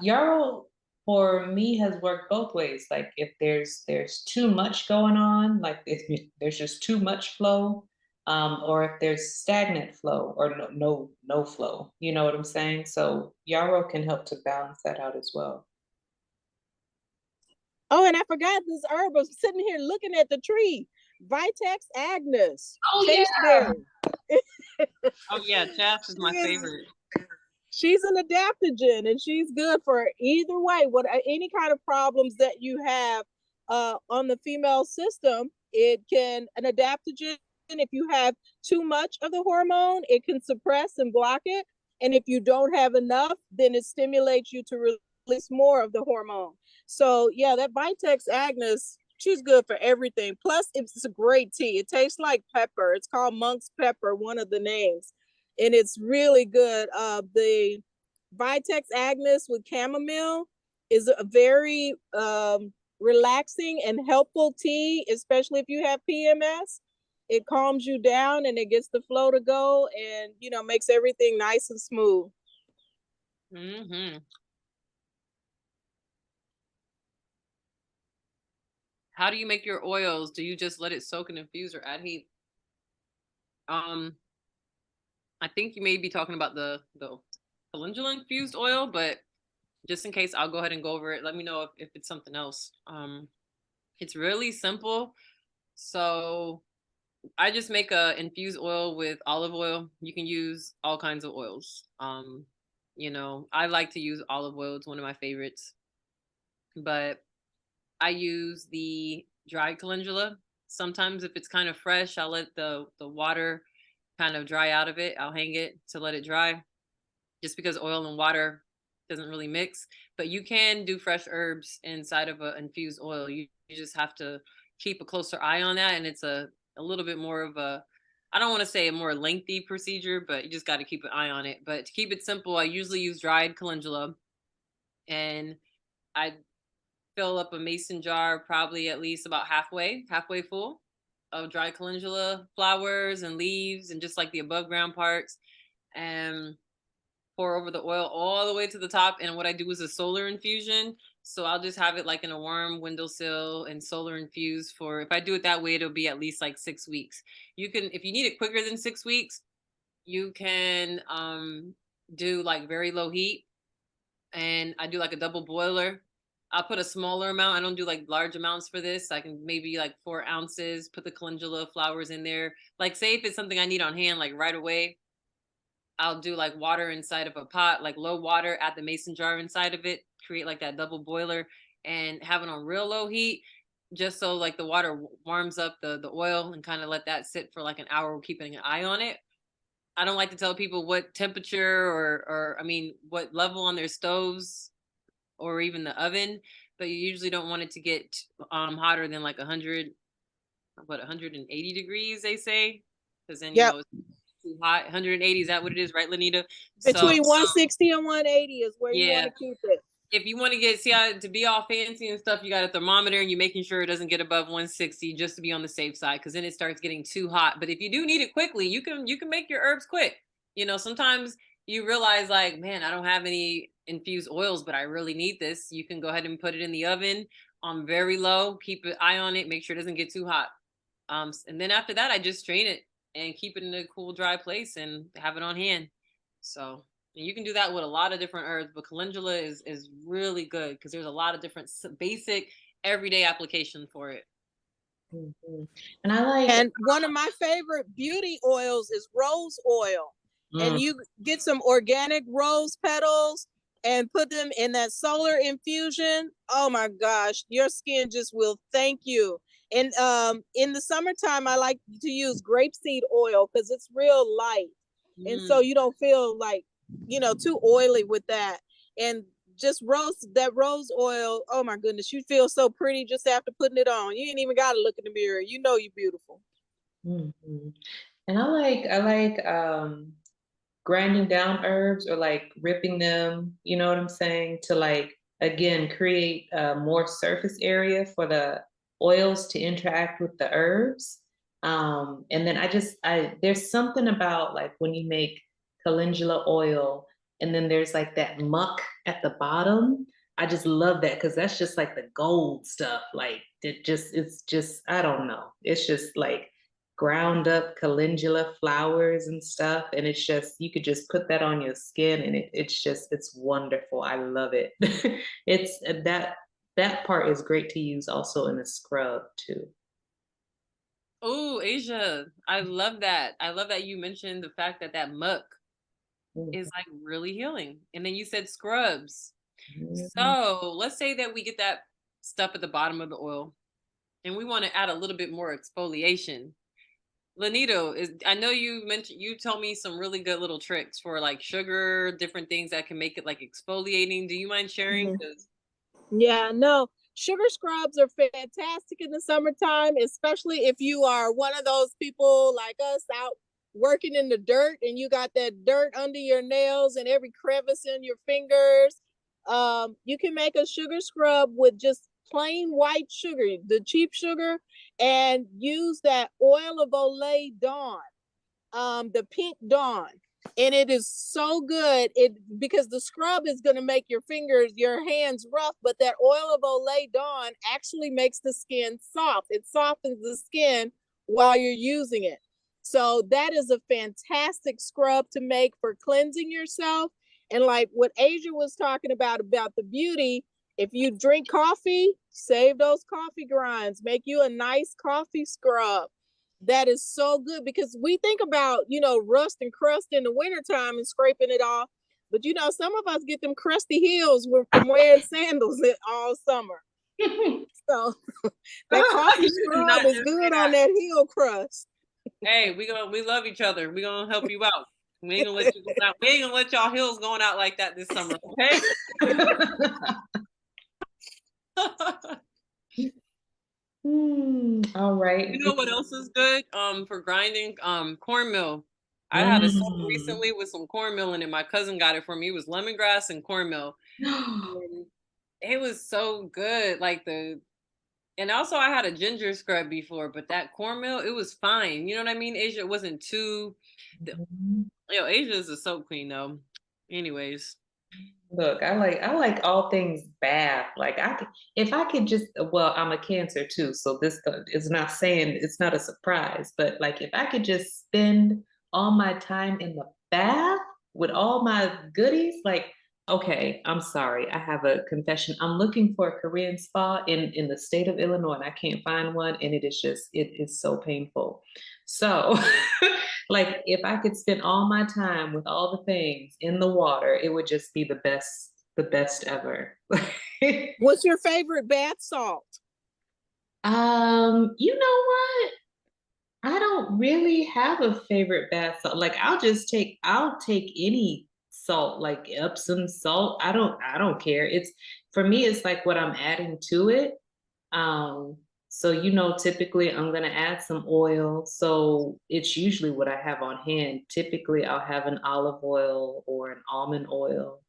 yarrow for me has worked both ways. Like if there's too much going on, like if there's just too much flow, or if there's stagnant flow or no flow. You know what I'm saying? So yarrow can help to balance that out as well. Oh, and I forgot this herb. I'm sitting here looking at the tree. Vitex Agnes, Oh yeah. chasteberry. Oh yeah, chaff is She my is, favorite. she's an adaptogen, and she's good for either way. What any kind of problems that you have on the female system, it can an adaptogen. If you have too much of the hormone, it can suppress and block it. And if you don't have enough, then it stimulates you to release more of the hormone. So yeah, that Vitex Agnes, she's good for everything. Plus, it's a great tea. It tastes like pepper. It's called monk's pepper, one of the names, and it's really good. The Vitex Agnes with chamomile is a very relaxing and helpful tea, especially if you have PMS. It calms you down and it gets the flow to go, and makes everything nice and smooth. Mm-hmm. How do you make your oils? Do you just let it soak and infuse or add heat? Um, I think you may be talking about the calendula infused oil, but just in case, I'll go ahead and go over it. Let me know if it's something else. It's really simple. So I just make a infused oil with olive oil. You can use all kinds of oils. I like to use olive oil. It's one of my favorites. But I use the dried calendula. Sometimes if it's kind of fresh, I'll let the water kind of dry out of it. I'll hang it to let it dry, just because oil and water doesn't really mix. But you can do fresh herbs inside of an infused oil. You just have to keep a closer eye on that, and it's a little bit more of a, I don't want to say a more lengthy procedure, but you just got to keep an eye on it. But to keep it simple, I usually use dried calendula, and I fill up a mason jar probably at least about halfway full of dried calendula flowers and leaves and just like the above ground parts, and pour over the oil all the way to the top. And what I do is a solar infusion. So I'll just have it like in a warm windowsill and solar infused for, if I do it that way, it'll be at least like 6 weeks. You can, if you need it quicker than 6 weeks, you can do like very low heat, and I do like a double boiler. I'll put a smaller amount. I don't do like large amounts for this. I can maybe like 4 ounces, put the calendula flowers in there. Like say if it's something I need on hand, like right away, I'll do like water inside of a pot, like low water, add the mason jar inside of it, create like that double boiler and have it on real low heat, just so like the water warms up the oil, and kind of let that sit for like an hour, keeping an eye on it. I don't like to tell people what temperature or I mean what level on their stoves or even the oven, but you usually don't want it to get hotter than like 100, what, 180 degrees they say, because then Yep. it's too hot. 180, is that what it is, right, Lanita? Between 160 and 180 is where you want Yeah. to keep it. If you want to get, see how to be all fancy and stuff, you got a thermometer and you're making sure it doesn't get above 160 just to be on the safe side, because then it starts getting too hot. But if you do need it quickly, you can make your herbs quick. Sometimes you realize like, man, I don't have any infused oils, but I really need this. You can go ahead and put it in the oven on very low, keep an eye on it, make sure it doesn't get too hot. And then after that, I just strain it and keep it in a cool, dry place and have it on hand. So and you can do that with a lot of different herbs, but calendula is really good because there's a lot of different basic everyday application for it. Mhm. And I like, And one of my favorite beauty oils is rose oil. And you get some organic rose petals and put them in that solar infusion. Oh my gosh, your skin just will thank you. And in the summertime, I like to use grapeseed oil because it's real light. And so you don't feel like, too oily with that. And just rose oil. Oh my goodness, you feel so pretty just after putting it on. You ain't even got to look in the mirror. You know you're beautiful. Mhm. And I like grinding down herbs or like ripping them, you know what I'm saying, to like again create more surface area for the oils to interact with the herbs. And then I there's something about like when you make calendula oil and then there's like that muck at the bottom. I just love that because that's just like the gold stuff. Like it's just I don't know. It's just like ground up calendula flowers and stuff, and it's just you could just put that on your skin and it's wonderful. I love it. It's that part is great to use also in a scrub too. Oh, Asia, I love that. I love that you mentioned the fact that muck is like really healing. And then you said scrubs. So let's say that we get that stuff at the bottom of the oil and we want to add a little bit more exfoliation. Lanito, I know you told me some really good little tricks for like sugar, different things that can make it like exfoliating. Do you mind sharing? Yeah, no. Sugar scrubs are fantastic in the summertime, especially if you are one of those people like us out working in the dirt and you got that dirt under your nails and every crevice in your fingers. You can make a sugar scrub with just plain white sugar, the cheap sugar, and use that oil of Olay Dawn, the pink Dawn. And it is so good because the scrub is going to make your hands rough, but that oil of Olay Dawn actually makes the skin soft. It softens the skin while you're using it. So that is a fantastic scrub to make for cleansing yourself. And like what Asia was talking about the beauty, if you drink coffee, save those coffee grinds, make you a nice coffee scrub. That is so good because we think about, rust and crust in the wintertime and scraping it off. But, some of us get them crusty heels from wearing sandals all summer. So that coffee scrub is good on that heel crust. Hey, we love each other. We're gonna help you out. We ain't gonna let you go out. We ain't gonna let y'all heels going out like that this summer, okay? All right. You know what else is good? For grinding, cornmeal. I had a soap recently with some cornmeal in it. My cousin got it for me. It was lemongrass and cornmeal. And it was so good. And also I had a ginger scrub before, but that cornmeal, it was fine. You know what I mean? Asia, it wasn't too. Asia is a soap queen though. Anyways. Look, I like all things bath. Like I could, if I could just, well, I'm a Cancer too, so this is not saying it's not a surprise, but like if I could just spend all my time in the bath with all my goodies, like okay, I'm sorry, I have a confession. I'm looking for a Korean spa in the state of Illinois, and I can't find one, and it is so painful. So like if I could spend all my time with all the things in the water, it would just be the best ever. What's your favorite bath salt? You know what? I don't really have a favorite bath salt. Like I'll take any salt, like Epsom salt. I don't care. It's for me, it's like what I'm adding to it. Um, so typically I'm gonna add some oil. So it's usually what I have on hand. Typically I'll have an olive oil or an almond oil.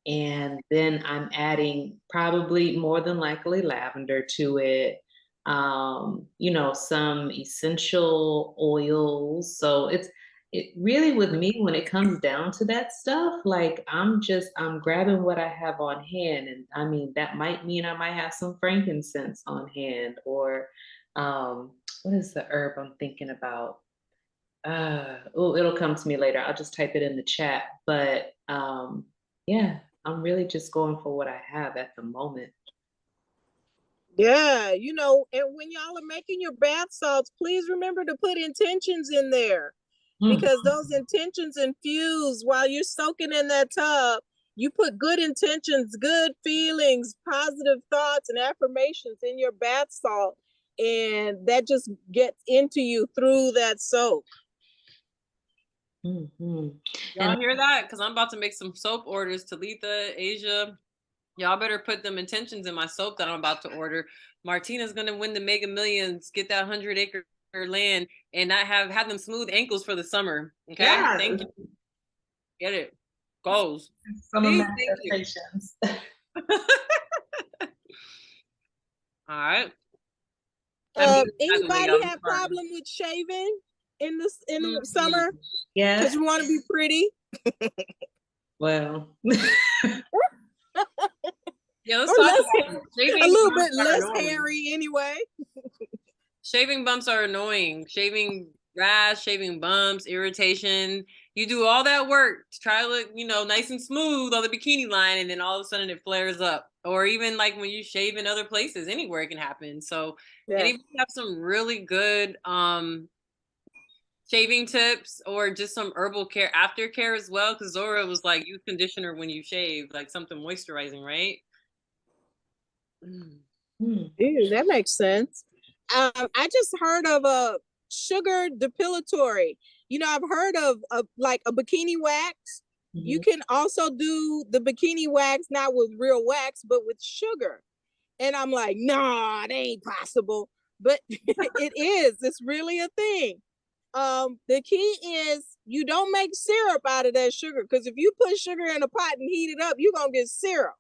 And then I'm adding probably more than likely lavender to it. Some essential oils. So it really with me when it comes down to that stuff, like I'm grabbing what I have on hand. And I mean that might mean I might have some frankincense on hand or what is the herb I'm thinking about? Oh, it'll come to me later. I'll just type it in the chat. But yeah, I'm really just going for what I have at the moment. Yeah, and when y'all are making your bath salts, please remember to put intentions in there because those intentions infuse while you're soaking in that tub. You put good intentions, good feelings, positive thoughts, and affirmations in your bath salt, and that just gets into you through that soak. Y'all hear that? Because I'm about to make some soap orders. Talitha, Asia, y'all better put them intentions in my soap that I'm about to order. Martina's gonna win the Mega Millions, get that 100-acre land, and not have them smooth ankles for the summer. Okay, yeah. Thank you. Get it? Goals. Summer Please, manifestations. All right. Anybody have problem with shaving in the summer? Yeah. Because you want to be pretty. Well. Yeah, let's talk about shaving. A little bit less hairy anyway. Shaving bumps are annoying. Shaving rash, shaving bumps, irritation. You do all that work to try to look, nice and smooth on the bikini line, and then all of a sudden it flares up. Or even like when you shave in other places, anywhere it can happen. So anybody have some really good shaving tips or just some herbal care aftercare as well? Because Zora was like, use conditioner when you shave, like something moisturizing, right? Ew, that makes sense. I just heard of a sugar depilatory. I've heard of like a bikini wax. You can also do the bikini wax not with real wax, but with sugar. And I'm like, nah, it ain't possible. But it is. It's really a thing. The key is you don't make syrup out of that sugar, because if you put sugar in a pot and heat it up, you're gonna get syrup.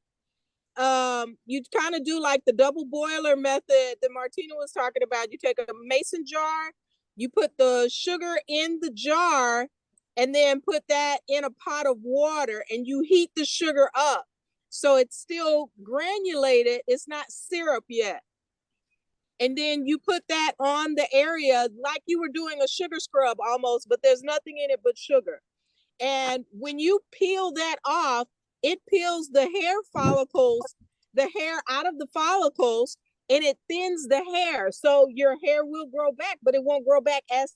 You kind of do like the double boiler method that Martina was talking about. You take a mason jar, you put the sugar in the jar, and then put that in a pot of water, and you heat the sugar up. So it's still granulated. It's not syrup yet. And then you put that on the area like you were doing a sugar scrub almost, but there's nothing in it but sugar. And when you peel that off, it peels the hair follicles, the hair out of the follicles, and it thins the hair. So your hair will grow back, but it won't grow back as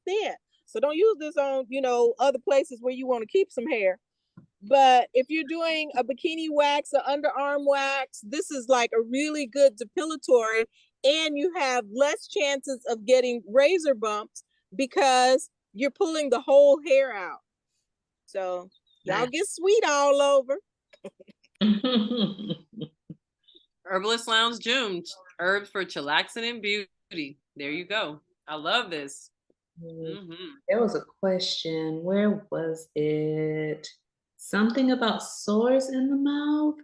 thin. So don't use this on, other places where you want to keep some hair. But if you're doing a bikini wax or underarm wax, this is like a really good depilatory, and you have less chances of getting razor bumps because you're pulling the whole hair out. So y'all get sweet all over. Herbalist Lounge June, herbs for chillaxin and beauty. There you go. I love this. There was a question. Where was it? Something about sores in the mouth.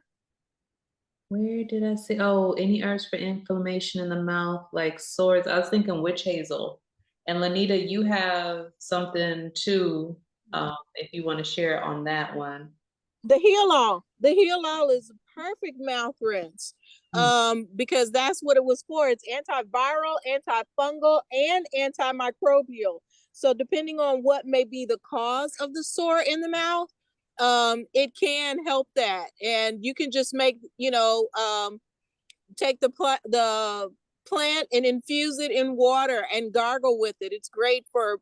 Where did I say? Oh, any herbs for inflammation in the mouth, like sores. I was thinking witch hazel. And Lanita, you have something too, if you want to share on that one. The heal all. The Heal All is a perfect mouth rinse. Because that's what it was for. It's antiviral, antifungal, and antimicrobial. So depending on what may be the cause of the sore in the mouth, it can help that. And you can just make, take the plant and infuse it in water and gargle with it. It's great for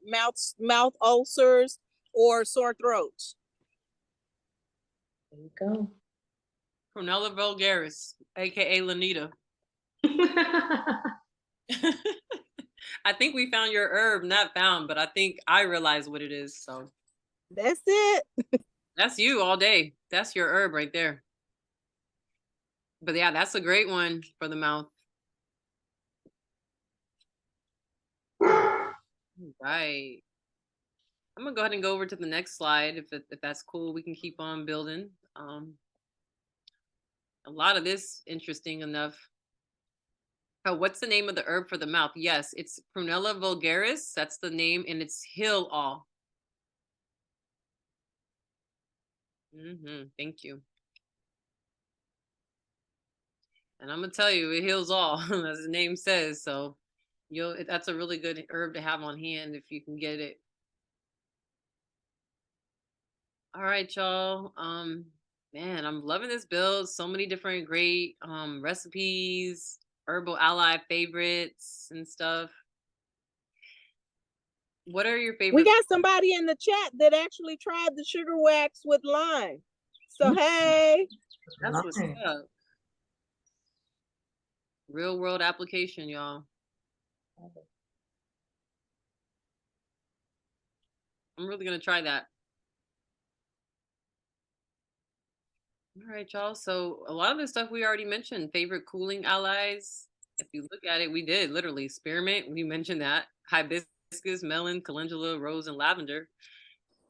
mouth ulcers or sore throats. There you go. Prunella vulgaris, aka Lanita. I think we found your herb, not found, but I think I realize what it is. So that's it. That's you all day. That's your herb right there. But yeah, that's a great one for the mouth. Right. I'm gonna go ahead and go over to the next slide if that's cool. We can keep on building. A lot of this interesting enough. Oh, what's the name of the herb for the mouth? Yes, it's Prunella vulgaris. That's the name, and it's Heal All. Thank you. And I'm gonna tell you, it heals all, as the name says. So, that's a really good herb to have on hand if you can get it. All right, y'all. Man, I'm loving this build. So many different great recipes, herbal ally favorites and stuff. What are your favorite? We got somebody in the chat that actually tried the sugar wax with lime. So hey, that's what's up. Real world application, y'all. I'm really gonna try that. All right, y'all. So a lot of the stuff we already mentioned. Favorite cooling allies. If you look at it, we did literally spearmint. We mentioned that hibiscus, melon, calendula, rose, and lavender.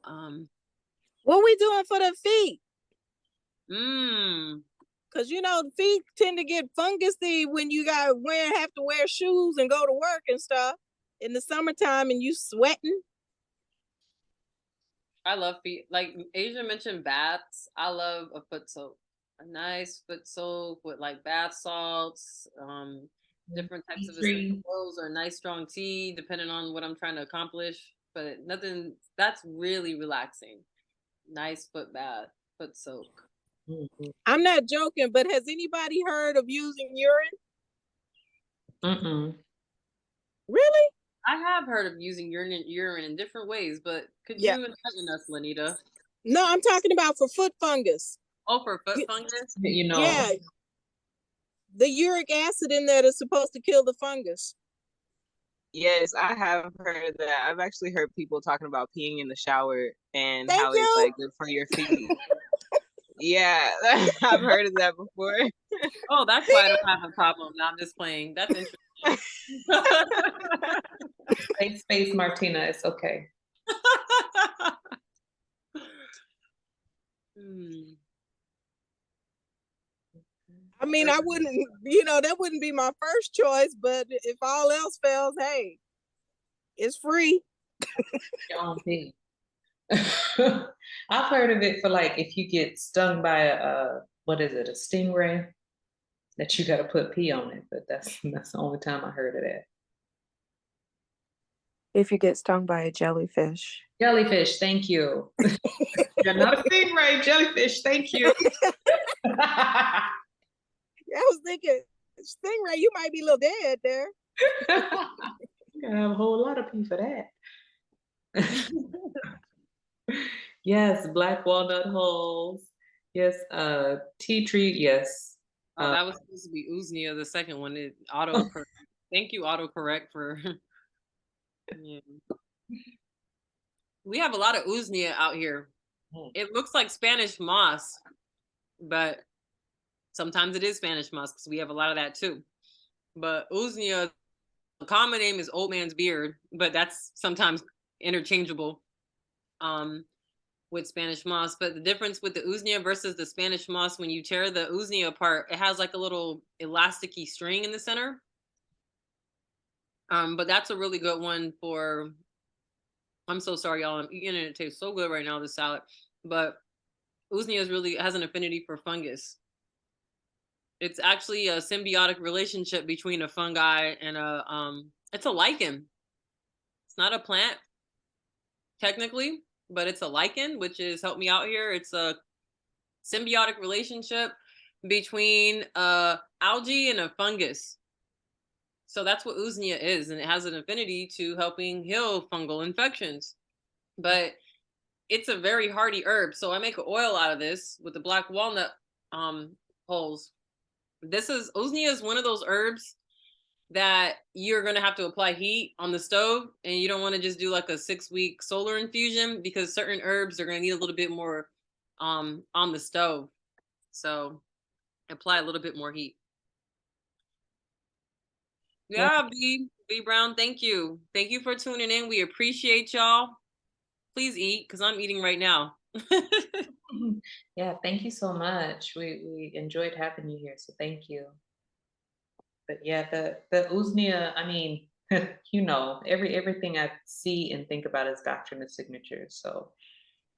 What we doing for the feet? Cause the feet tend to get fungusy when you have to wear shoes and go to work and stuff in the summertime, and you sweating. I love feet. Like Asia mentioned baths. I love a foot soak. A nice foot soak with like bath salts, different types of essential oils or nice strong tea, depending on what I'm trying to accomplish. But nothing that's really relaxing. Nice foot bath, foot soak. I'm not joking, but has anybody heard of using urine? Really? I have heard of using urine in different ways, but could you enlighten us, Lanita? No, I'm talking about for foot fungus. Oh, for foot fungus? Yeah. The uric acid in there is supposed to kill the fungus. Yes, I have heard that. I've actually heard people talking about peeing in the shower and how it's like good for your feet. Yeah, I've heard of that before. Oh, that's why I don't have a problem. No, I'm just playing. That's interesting. Space, Martina. It's okay. I mean, I wouldn't, that wouldn't be my first choice, but if all else fails, hey, it's free. Your own pee. I've heard of it for like if you get stung by a stingray, that you got to put pee on it. But that's the only time I heard of that. If you get stung by a jellyfish. Jellyfish, thank you. You're not a stingray, jellyfish, thank you. I was thinking, stingray, you might be a little dead there. You gotta have a whole lot of pee for that. Yes, black walnut hulls. Yes, tea tree, yes. Oh, that was supposed to be Usnia, the second one. Thank you, autocorrect for We have a lot of Usnia out here. It looks like Spanish moss, but sometimes it is Spanish moss because we have a lot of that too. But Usnia, the common name is old man's beard, but that's sometimes interchangeable with Spanish moss. But the difference with the Usnia versus the Spanish moss, when you tear the Usnia apart, it has like a little elasticy string in the center. But that's a really good one for, I'm so sorry, y'all. I'm eating it. It tastes so good right now, this salad. But Usnea really has an affinity for fungus. It's actually a symbiotic relationship between a fungi and it's a lichen. It's not a plant technically, but it's a lichen, which is, help me out here. It's a symbiotic relationship between algae and a fungus. So that's what Usnea is, and it has an affinity to helping heal fungal infections. But it's a very hardy herb. So I make an oil out of this with the black walnut hulls. Usnea is one of those herbs that you're going to have to apply heat on the stove, and you don't want to just do like a 6-week solar infusion, because certain herbs are going to need a little bit more on the stove. So apply a little bit more heat. Yeah, B Brown, thank you for tuning in. We appreciate y'all. Please eat, because I'm eating right now. Yeah, thank you so much. We enjoyed having you here, so thank you. But yeah, the Usnea, I mean, everything I see and think about is doctrine of signatures. So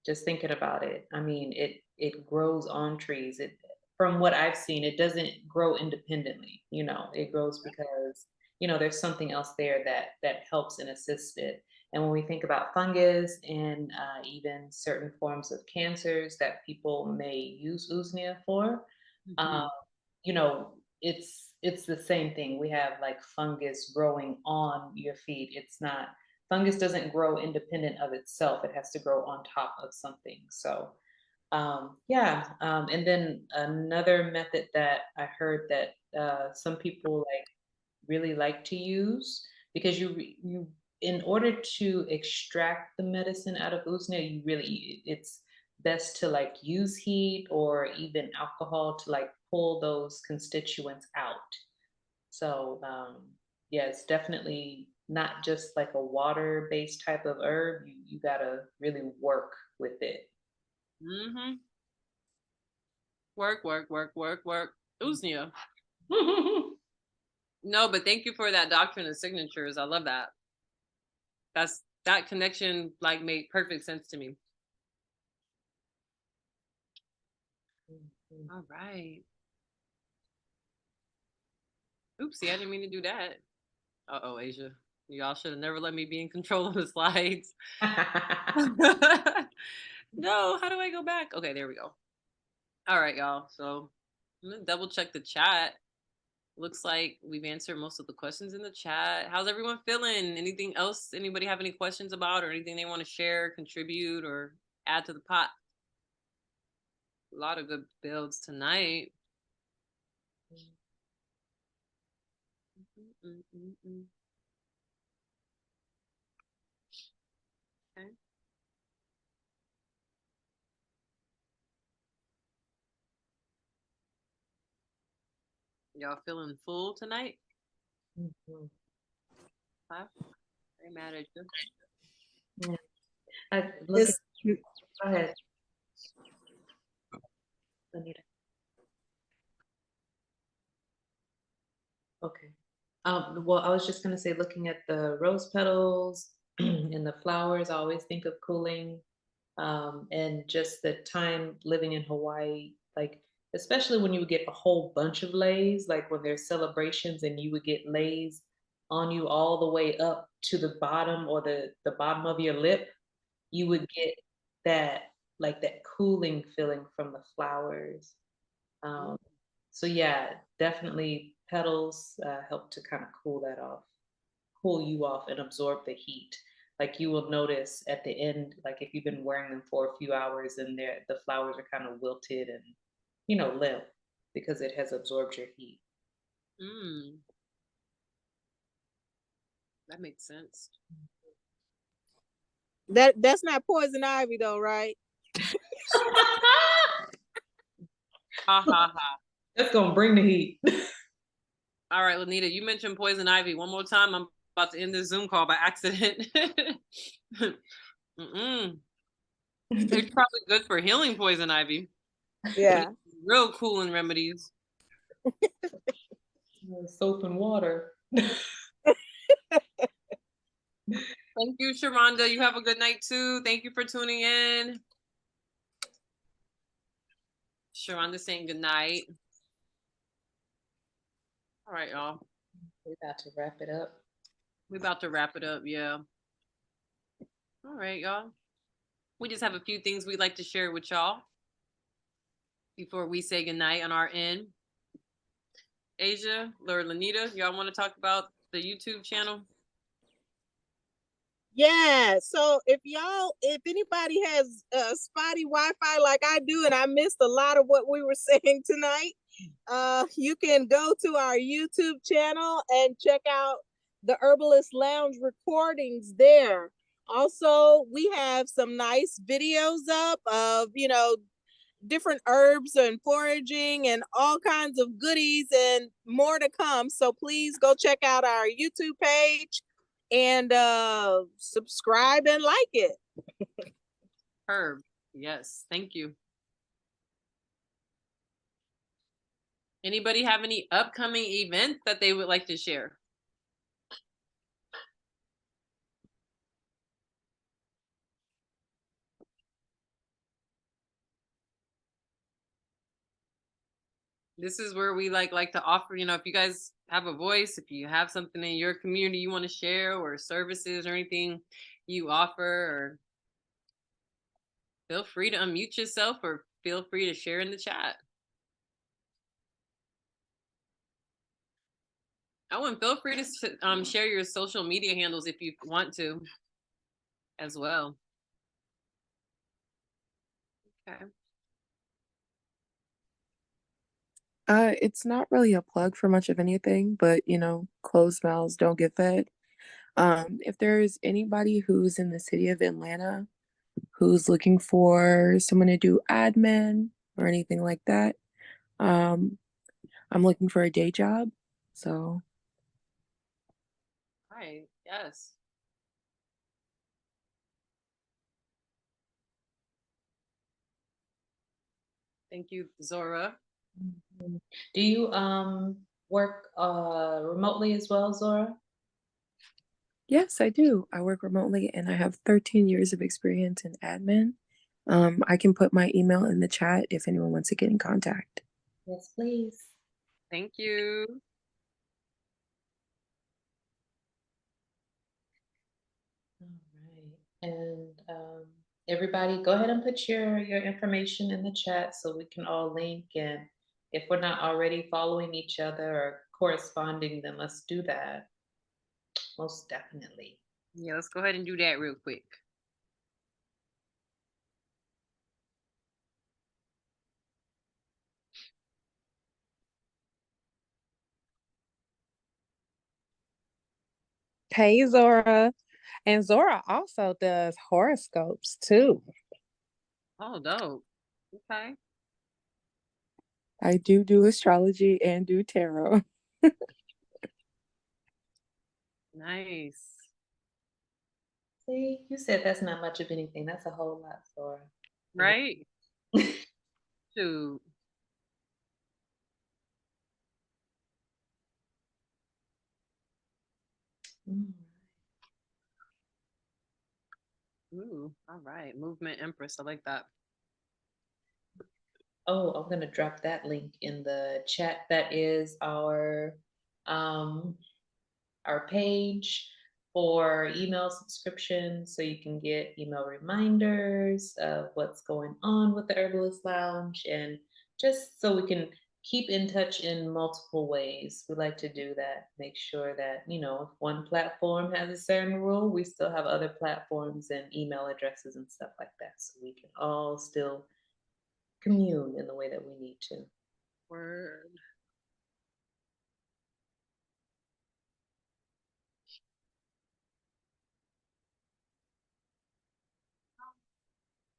just thinking about it, I mean, it grows on trees. It, from what I've seen, it doesn't grow independently. It grows because there's something else there that helps and assists it. And when we think about fungus and even certain forms of cancers that people may use Usnea for, Mhm. you know, it's the same thing. We have like fungus growing on your feet. It's not Fungus doesn't grow independent of itself. It has to grow on top of something. So yeah. And then another method that I heard that some people really like to use, because you in order to extract the medicine out of Usnea, it's best to like use heat or even alcohol to like pull those constituents out. So yeah, it's definitely not just like a water-based type of herb. You gotta really work with it. Mhm. Work. Usnea. No, but thank you for that doctrine of signatures. I love that. That connection like made perfect sense to me. Mhm. All right. Oopsie, I didn't mean to do that. Uh-oh, Asia. Y'all should have never let me be in control of the slides. No, how do I go back? Okay, there we go. All right, y'all. So I'm gonna double check the chat. Looks like we've answered most of the questions in the chat. How's everyone feeling? Anything else anybody have any questions about, or anything they want to share, contribute, or add to the pot? A lot of good builds tonight. Okay. Y'all feeling full tonight? Mhm. Huh? Very mad at you. Yeah. Look at, go ahead, Anita. Okay. Well, I was just gonna say, looking at the rose petals and the flowers, I always think of cooling, and just the time living in Hawaii, like especially when you would get a whole bunch of leis, like when there's celebrations and you would get leis on you all the way up to the bottom or the bottom of your lip, you would get that that cooling feeling from the flowers. Um, so yeah, definitely petals help to kind of cool you off and absorb the heat. Like you will notice at the end, like if you've been wearing them for a few hours and the flowers are kind of wilted and limp because it has absorbed your heat. Mm, that makes sense. That's not poison ivy though, right? Ha ha ha. That's gonna bring the heat. All right, Lanita, you mentioned poison ivy. One more time, I'm about to end this Zoom call by accident. It's probably good for healing poison ivy. Yeah. Real cooling remedies. Soap and water. Thank you, Sharonda. You have a good night too. Thank you for tuning in. Sharonda saying good night. All right, y'all. We're about to wrap it up. We're about to wrap it up, yeah. All right, y'all. We just have a few things we'd like to share with y'all before we say goodnight on our end. Asia or Lanita, y'all want to talk about the YouTube channel? Yeah, so if anybody has spotty Wi-Fi like I do, and I missed a lot of what we were saying tonight, you can go to our YouTube channel and check out the Herbalist Lounge recordings there. Also, we have some nice videos up of, different herbs and foraging and all kinds of goodies and more to come. So please go check out our YouTube page and subscribe and like it. Herb, yes, thank you. Anybody have any upcoming events that they would like to share? This is where we like to offer, if you guys have a voice, if you have something in your community you want to share, or services or anything you offer, or feel free to unmute yourself or feel free to share in the chat. Oh, and feel free to share your social media handles if you want to as well. Okay. It's not really a plug for much of anything, but closed mouths don't get fed. If there's anybody who's in the city of Atlanta who's looking for someone to do admin or anything like that, I'm looking for a day job. So. Right. Yes. Thank you, Zora. Do you work remotely as well, Zora? Yes, I do. I work remotely and I have 13 years of experience in admin. I can put my email in the chat if anyone wants to get in contact. Yes, please. Thank you. All right. And everybody, go ahead and put your information in the chat so we can all link. And if we're not already following each other or corresponding, then let's do that. Most definitely. Yeah, let's go ahead and do that real quick. Hey, Zora. And Zora also does horoscopes too. Oh, dope. Okay. I do astrology and do tarot. Nice. See, you said that's not much of anything. That's a whole lot, Zora. Right? Shoot. Ooh, all right. Movement Empress. I like that. Oh, I'm gonna drop that link in the chat. That is our page for email subscription, so you can get email reminders of what's going on with the Herbalist Lounge, and just so we can keep in touch in multiple ways. We like to do that. Make sure that, if one platform has a certain rule, we still have other platforms and email addresses and stuff like that, so we can all still commune in the way that we need to. Word.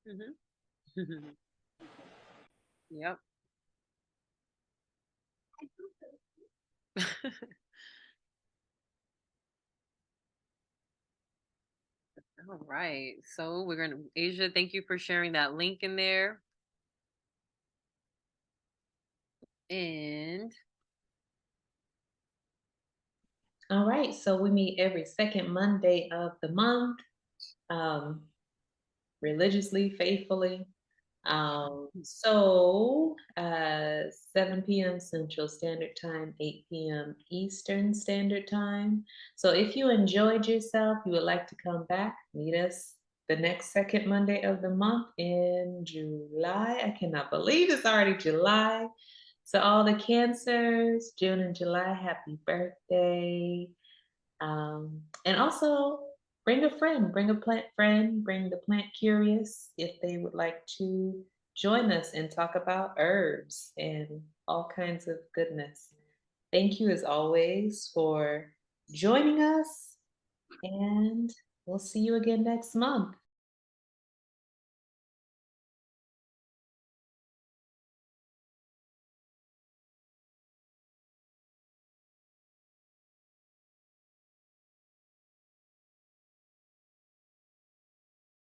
Mm-hmm. Yep. All right. So we're gonna Asia, thank you for sharing that link in there. And All right, so we meet every second Monday of the month, religiously, faithfully. So 7 p.m. Central Standard Time, 8 p.m. Eastern Standard Time. So if you enjoyed yourself, you would like to come back, meet us the next second Monday of the month in July. I cannot believe it's already July. So all the Cancers, June and July, happy birthday. And also bring a friend, bring a plant friend, bring the plant curious if they would like to join us and talk about herbs and all kinds of goodness. Thank you as always for joining us, and we'll see you again next month.